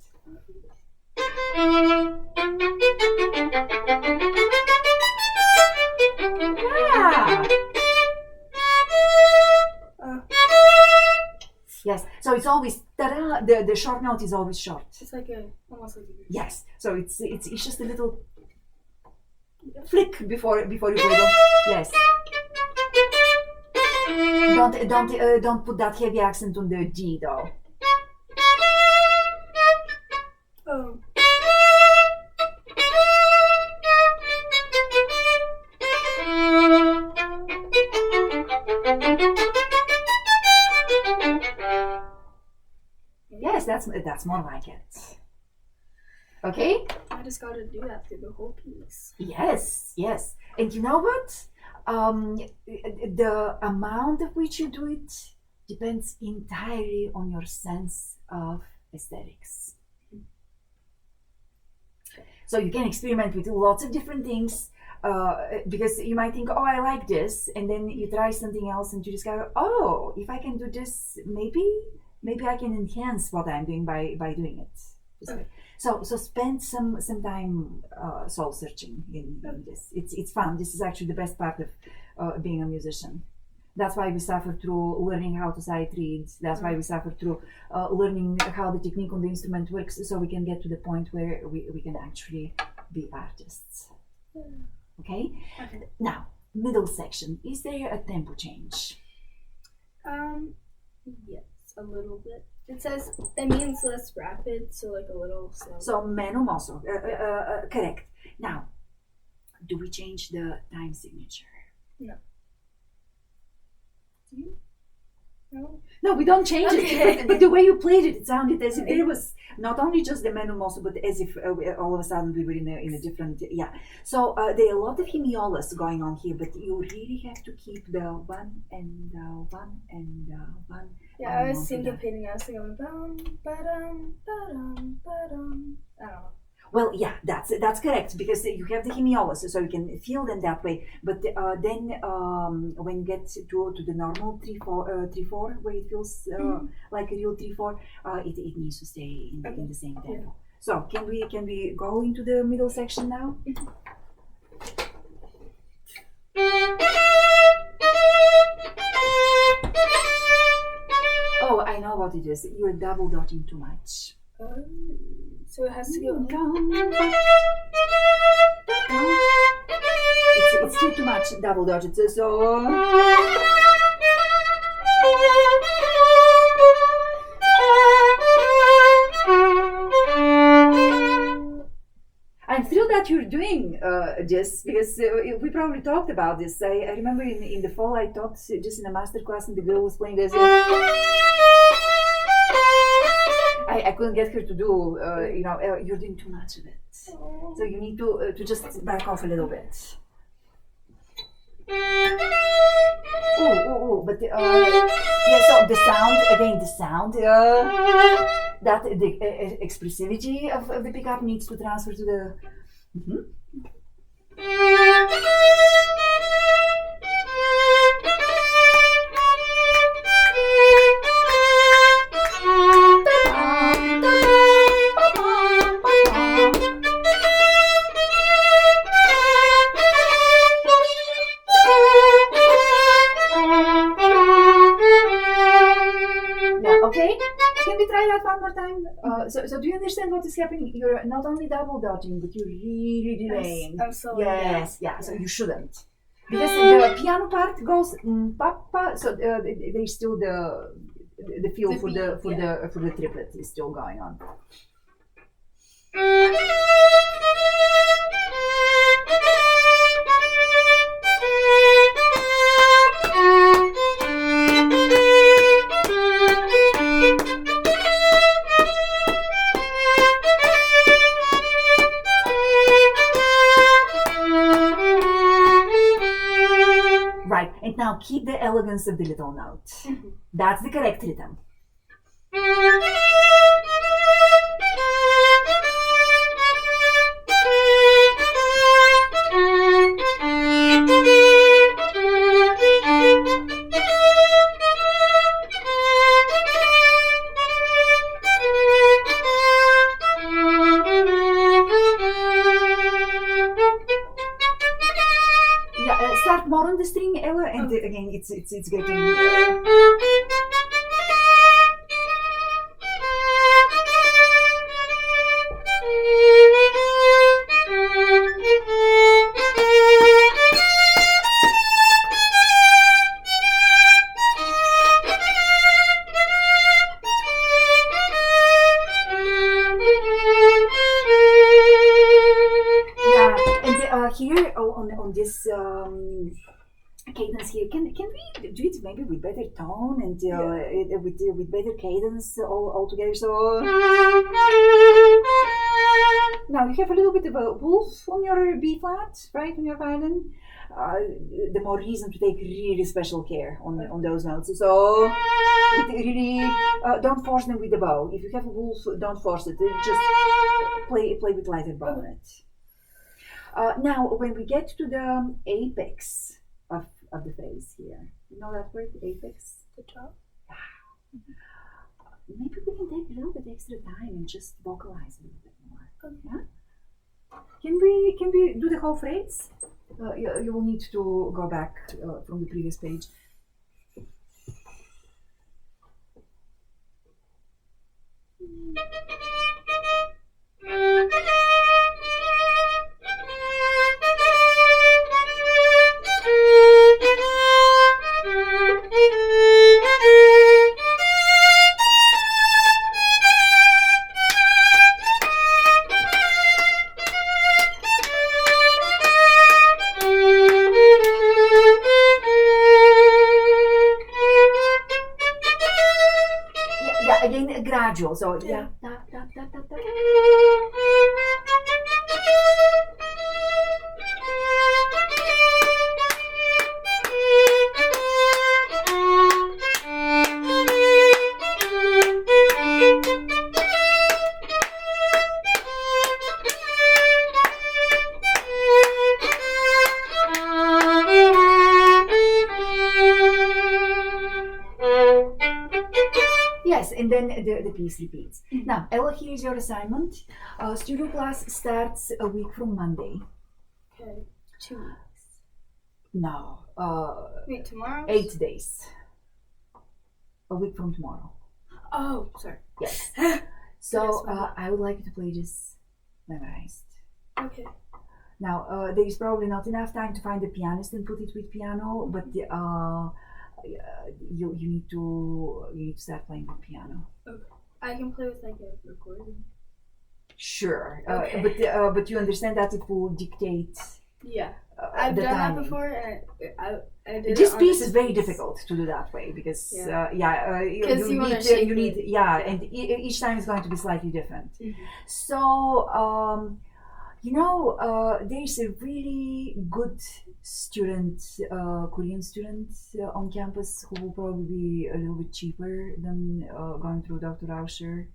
Yeah. Yes. So it's always ta-da. The short note is always short. It's like almost like a. Yes. So it's just a little flick before you play them. Yes. Don't put that heavy accent on the G though. Oh. Yes, that's more like it. Okay? I just got to do that through the whole piece. Yes, yes. And you know what? The amount of which you do it depends entirely on your sense of aesthetics. So you can experiment with lots of different things because you might think, oh, I like this, and then you try something else and you discover, oh, if I can do this, maybe I can enhance what I'm doing by doing it. Okay. So spend some time soul searching in this. It's fun. This is actually the best part of being a musician. That's why we suffer through learning how to sight read. That's why we suffer through learning how the technique on the instrument works, so we can get to the point where we can actually be artists. Okay? Now, middle section. Is there a tempo change? Yes, a little bit. It says it means less rapid, so like a little slow. So meno mosso, correct. Now, do we change the time signature? No. Do you? No. No, we don't change Okay. it. The way you played it, it sounded as if it was not only just the meno mosso, but as if all of a sudden we were in a different, yeah. So there are a lot of hemiolas going on here, but you really have to keep the one and one and one. Yeah, I was syncopating. I was thinking, bum, ba-dum, ba-dum, ba-dum. I don't know. Well, yeah, that's correct, because you have the hemiolas, so you can feel them that way. But then when you get to the normal 3/4, where it feels like a real 3/4, it needs to stay in the same tempo. Yeah. So can we go into the middle section now? Oh, I know what it is. You're double dotting too much. So it has to go. It's still too much double dodge. So. I'm thrilled that you're doing this, because we probably talked about this. I remember in the fall I taught just in a master class, and the girl was playing this. I couldn't get her to do, you're doing too much of it. So you need to just back off a little bit. Oh, but yeah, so the sound, that the expressivity of the pickup needs to transfer to the. Okay, can we try that one more time? So do you understand what is happening? You're not only double dodging, but you're really delaying. I'm so Yes, yeah. So you shouldn't, because the piano part goes papa. So there's still the feel The for beat, for the triplet is still going on. Right, and now keep the elegance of the little note. That's the correct rhythm. Yeah, start more on the string, Ella, and again, it's getting. Yeah, and here on this cadence here, can we do it maybe with better tone and with better cadence all together? So now you have a little bit of a wolf on your B flat, right, on your violin. The more reason to take really special care on those notes. So really don't force them with the bow. If you have a wolf, don't force it. Just play with lighter bow on it. Now, when we get to the apex of the phrase here, you know that word, apex? The top. Maybe we can take a little bit extra time and just vocalize a little bit more. Okay. Yeah? Can we do the whole phrase? You will need to go back from the previous page. Yeah, again, gradual. So yeah. Yes, and then the piece repeats. Now, Ella, here's your assignment. Studio class starts a week from Monday. Okay. 2 weeks. No. Wait, tomorrow? 8 days. A week from tomorrow. Oh, sorry. Yes. So I would like you to play this memorized. Okay. Now, there is probably not enough time to find a pianist and put it with piano, but you need to start playing with piano. Okay. I can play with like a recording. Sure, Okay. but you understand that it will dictate. Yeah. I've the done timing. that before, and I did. This it on piece the is very piece. difficult to do that way because you wanna need shape you need it. and each time is going to be slightly different. Mhm. So there's a really good student, Korean student on campus who will probably be a little bit cheaper than going through Dr. Rauscher.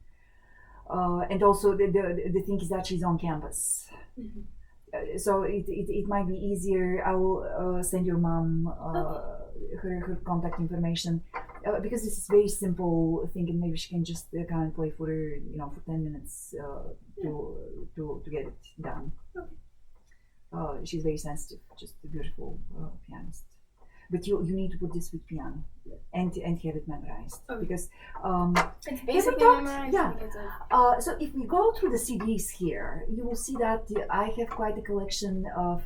And also the thing is that she's on campus. Mhm. So it might be easier. I will send your mom her contact information because this is very simple thing, and maybe she can just come and play for her, for 10 minutes to get it done. Okay. She's very sensitive, just a beautiful pianist. But you need to put this with piano and have it memorized because It's haven't basically talked- memorized yeah. because of so if we go through the CDs here, you will see that I have quite a collection of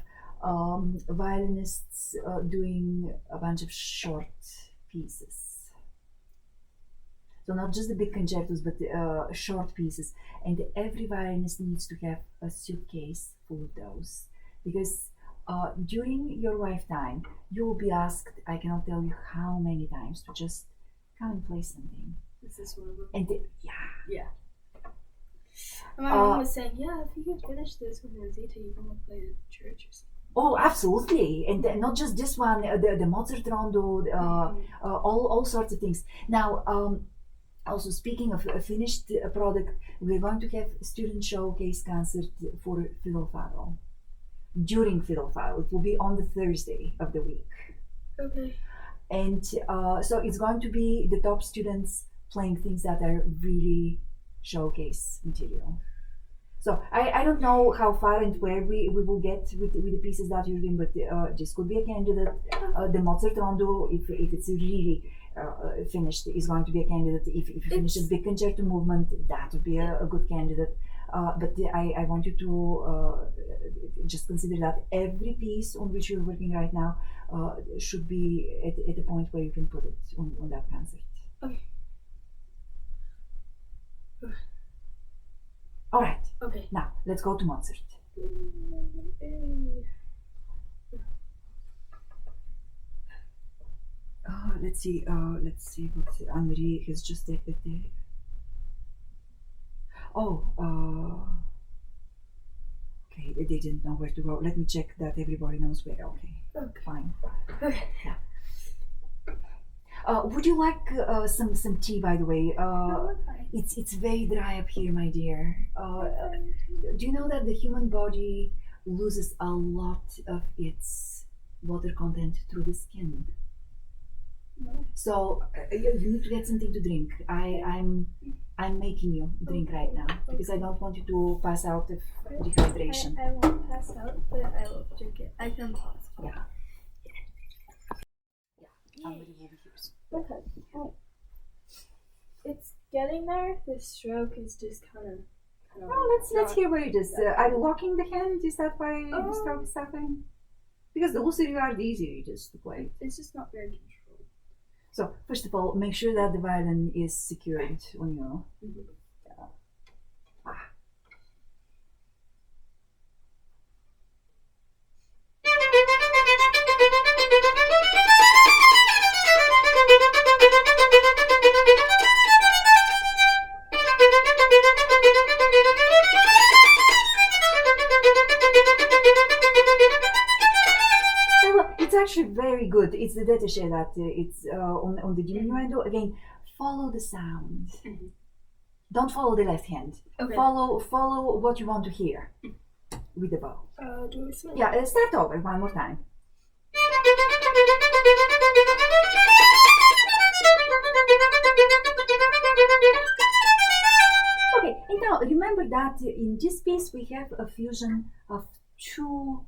violinists doing a bunch of short pieces. So not just the big concertos, but short pieces. And every violinist needs to have a suitcase full of those because during your lifetime, you will be asked, I cannot tell you how many times, to just come and play something. this is one of them. And Yeah. And my mom was saying, yeah, if you could finish this with Rosita, you can like play at church or something. Oh, absolutely, and not just this one. The Mozart Rondo, all sorts of things. Now, also speaking of a finished product, we're going to have student showcase concert for Fiddle Faddle during Fiddle Faddle. It will be on the Thursday of the week, Okay. and so it's going to be the top students playing things that are really showcase material. So I don't know how far and where we will get with the pieces that you're doing, but this could be a candidate. The Mozart Rondo, if it's really finished, is going to be a candidate. If you finish a big concerto movement, that would be a good candidate. But I want you to just consider that every piece on which you're working right now should be at a point where you can put it on that concert. Okay. All right. Okay. Now let's go to Mozart. Let's see what Anne-Marie has just said. Okay, they didn't know where to go. Let me check that everybody knows where. Okay, fine. Okay. Yeah. Would you like some tea, by the way? It's very dry up here, my dear. Do you know that the human body loses a lot of its water content through the skin? No. So you need to get something to drink. I'm making you drink right now because I don't want you to pass out of dehydration. I won't pass out, but I will drink it. I can pause. Yeah. I'm ready over here. Okay. It's getting there. The stroke is just kind of. Oh, let's hear where it is. Are you locking the hand? Is that why the stroke is happening? Because the looser you are, the easier it is to play. It's just not very controlled. So first of all, make sure that the violin is secured on you. It's actually very good. It's the détaché that it's on the diminuendo. Again, follow the sound. Don't follow the left hand. Okay. Follow what you want to hear with the bow. Do we start? Yeah, start over one more time. Okay, and now remember that in this piece we have a fusion of two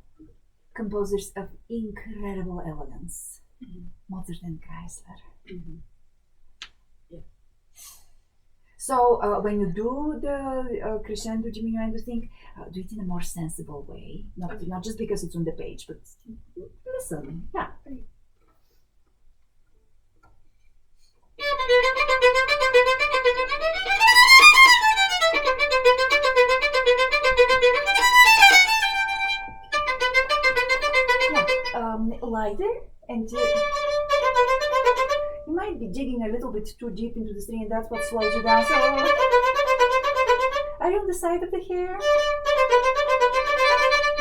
composers of incredible elegance, Mozart and Kreisler. Yeah. So when you do the crescendo diminuendo thing, do it in a more sensible way, not just because it's on the page, but listen, yeah. Lighter, and you might be digging a little bit too deep into the string, and that's what slows you down. So, are you on the side of the hair?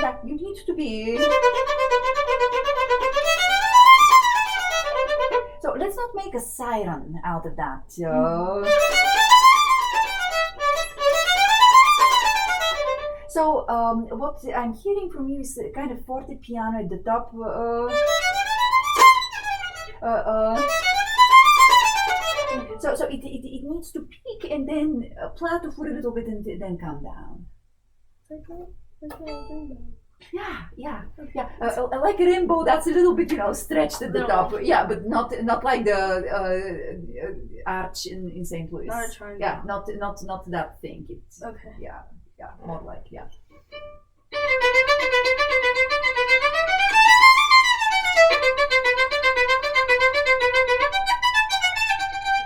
Yeah, you need to be. So let's not make a siren out of that. So what I'm hearing from you is kind of forte piano at the top. So it needs to peak and then plateau for a little bit and then come down. Yeah. Like a rainbow that's a little bit, stretched at the top. Yeah, but not like the arch in St. Louis. Not a triangle. Yeah, not that thing. It's Okay. Yeah, more like yeah.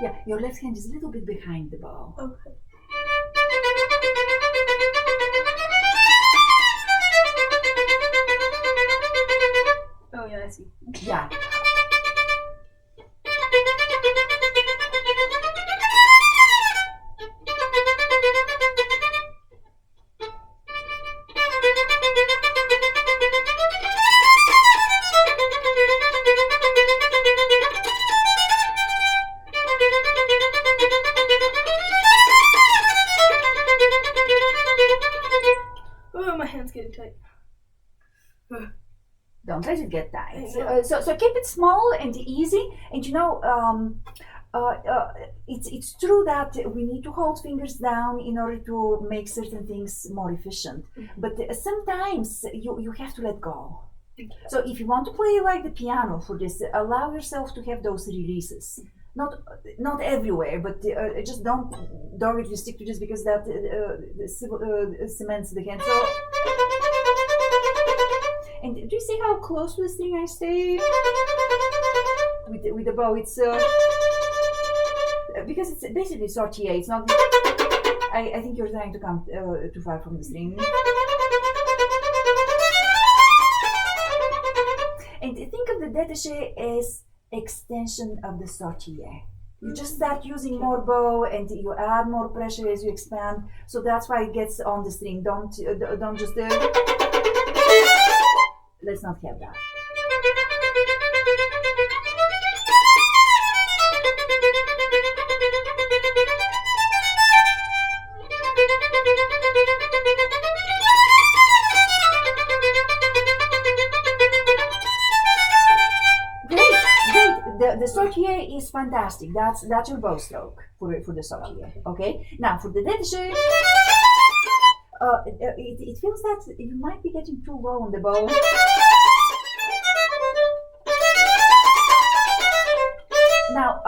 Yeah, your left hand is a little bit behind the bow. Okay. Oh yeah, I see. Yeah. hand's getting tight. Don't let it get tight. I know. So keep it small and easy. And it's true that we need to hold fingers down in order to make certain things more efficient. But sometimes you have to let go. So if you want to play like the piano for this, allow yourself to have those releases. Not everywhere, but just don't really stick to this because that cements the hand. So, and do you see how close to the string I stay with the bow? It's because it's basically sortier. It's not. I think you're trying to come too far from the string. And think of the détaché as extension of the sortier. You just start using more bow and you add more pressure as you expand. So that's why it gets on the string. Don't just. Let's not have that. The sortier is fantastic. That's your bow stroke for the sortier. Okay. Now for the détaché, it feels that you might be getting too low on the bow. Now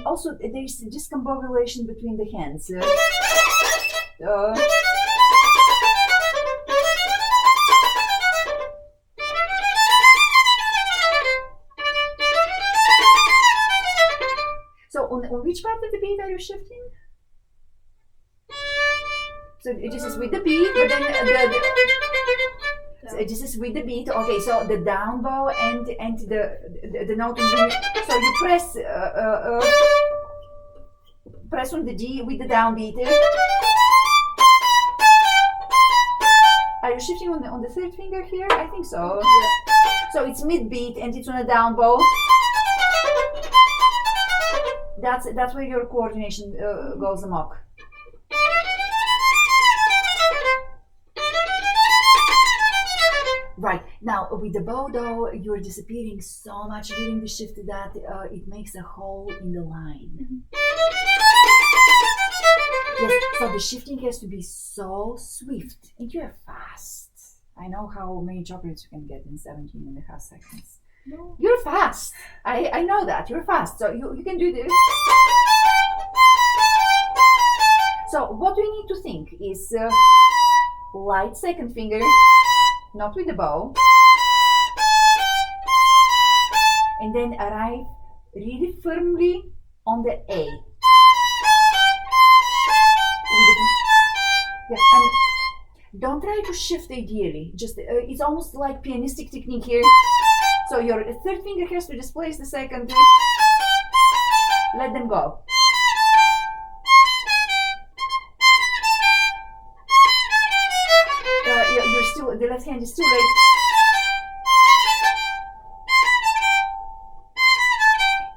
also there's discombobulation between the hands. On which part of the beat are you shifting? So this is with the beat, but then so this is with the beat. Okay, so the down bow and the note. So you press on the G with the down beat. Are you shifting on the third finger here? I think so. Yeah. So it's mid beat and it's on a down bow. That's where your coordination goes amok. Right, now with the bow though, you're disappearing so much during the shift that it makes a hole in the line. Yes, so the shifting has to be so swift and you're fast. I know how many chocolates you can get in 17.5 seconds. No. You're fast. I know that. You're fast. So you can do this. So what we need to think is light second finger, not with the bow. And then arrive really firmly on the A. And don't try to shift ideally. Just it's almost like pianistic technique here. So your third finger has to displace the second. Let them go. You're still, the left hand is too late.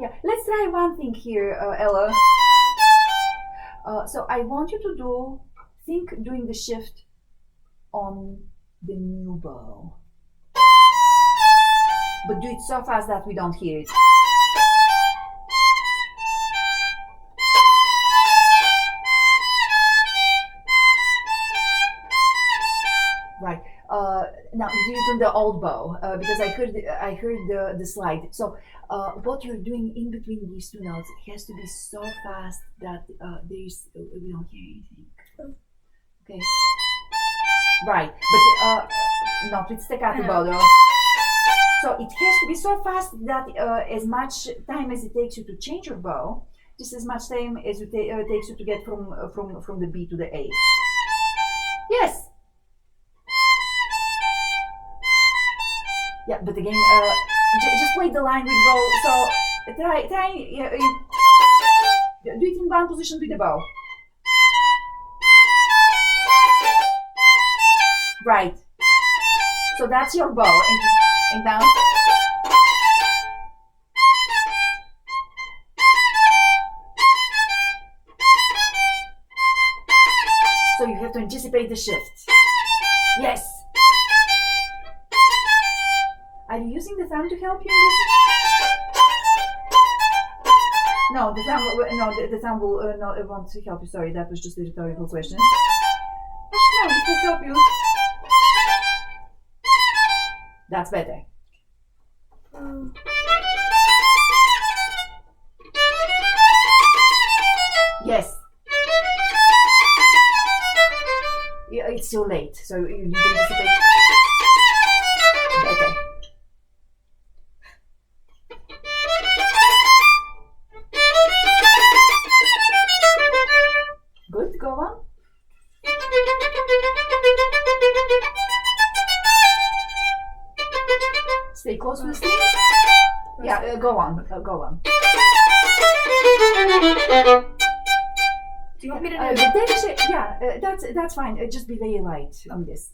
Yeah, let's try one thing here, Ella. So I want you to think doing the shift on the new bow. But do it so fast that we don't hear it. Right. Now do it on the old bow because I heard the slide. So what you're doing in between these two notes has to be so fast that we don't hear anything. Okay. Right. But not with staccato bow though. So it has to be so fast that as much time as it takes you to change your bow, just as much time as it takes you to get from the B to the A. Yes. Yeah, but again, just play the line with bow. So try do it in one position with the bow. Right. So that's your bow, and now. So you have to anticipate the shift. Yes. using the thumb to help you in this? No, the thumb. No, the thumb will not want to help you. Sorry, that was just a rhetorical question. No, it will help you. That's better. Yes. Yeah, it's too late, so you need to anticipate. Better. Good, go on. Stay close to the string. Yeah, go on, go on. Do you want me to do that's fine. Just be very light on this.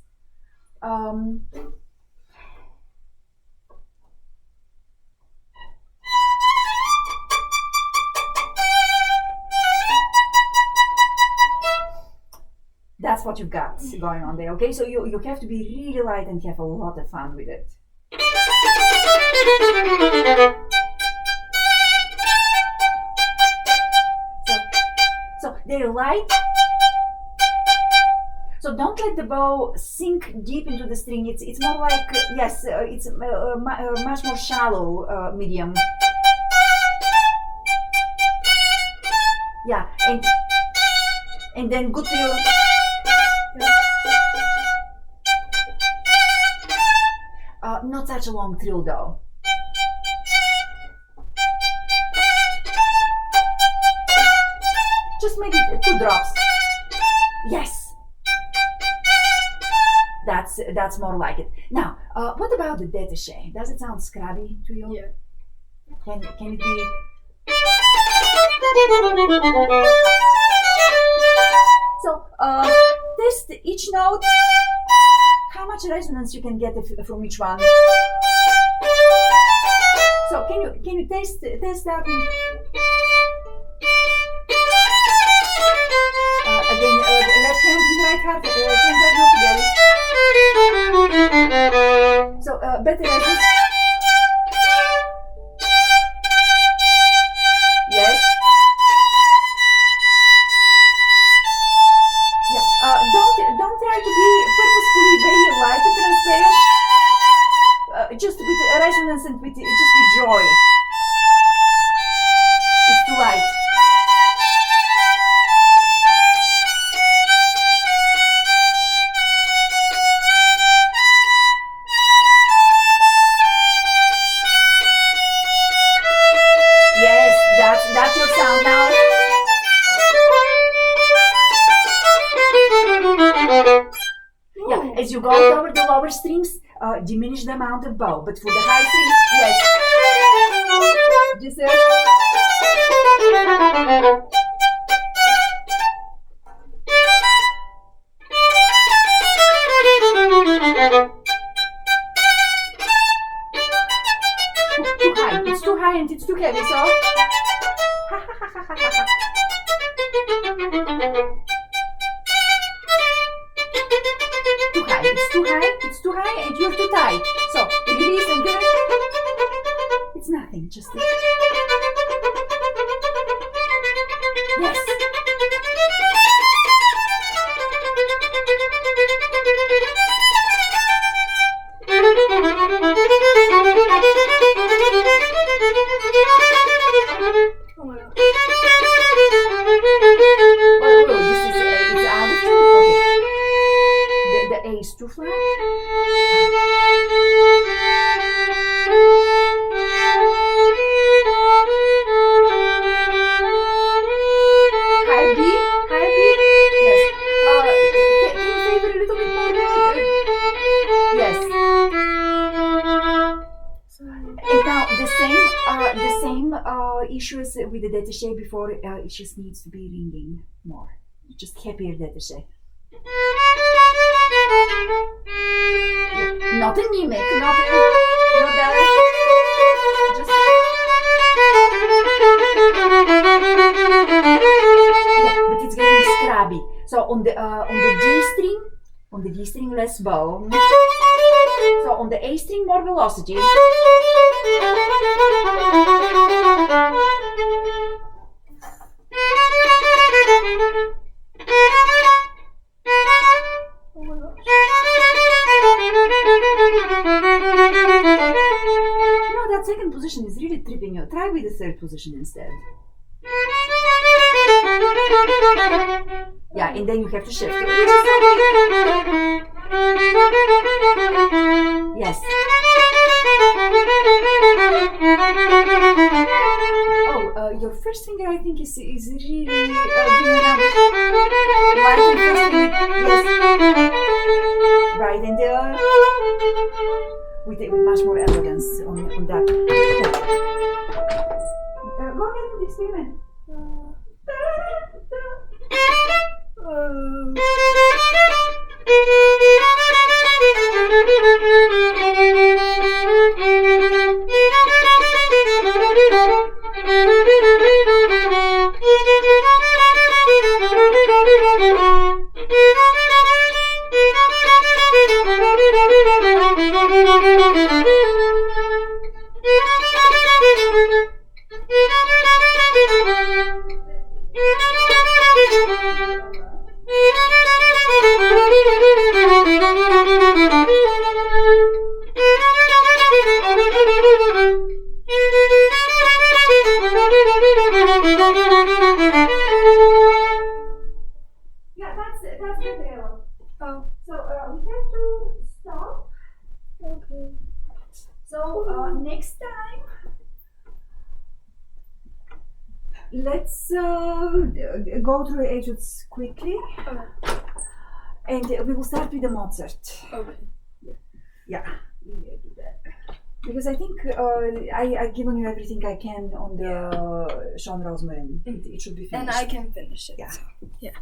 That's what you've got going on there, okay? So you have to be really light and have a lot of fun with it. So they're light. So don't let the bow sink deep into the string. It's more like it's much more shallow medium. Yeah, and then good to you. Not such a long trill though. Just maybe 2 drops. Yes. That's more like it. Now, what about the détaché? Does it sound scrubby to you? Yeah. Can it be? So test each note. How much resonance you can get from each one? So can you test that? Again, left hand and right hand, together. So better resonance. Yes. Don't try to be purposefully very light and transparent. Just with resonance and just with joy. It's too light. Yes, that's your sound now. Yeah, as you go over the lower strings, diminish the amount of bow, but for the high strings, yes. Just too high. It's too high and it's too heavy, so. Too high. It's too high and you're too tight. So release and give it. It's nothing, just it. Yes. Oh my god. Well, this is it's out of tune. Okay. The A is too flat. High B. Yes. Can you favor a little bit more? Yes. And now the same issues with the détaché before. It just needs to be ringing more. Just happier détaché. Not a mimic, not that. Just yeah, but it's getting scrubby. So on the D string, less bow. So on the A string, more velocity. Oh my gosh. No, that second position is really tripping you. Try with the third position instead. Yeah, and then you have to shift. Yes. Oh, your first finger I think is really doing right and first finger. Yes. Right and with much more elegance on that. Go ahead and experiment. Yeah, that's it. Oh, So we have to stop. okay. So next time, let's go through the etudes quickly, Okay. and we will start with the Mozart. Okay. Yeah, we will do that. Because I think I've given you everything I can on the Sean Rosmarin. It should be finished. And I can finish it. Yeah. So, yeah.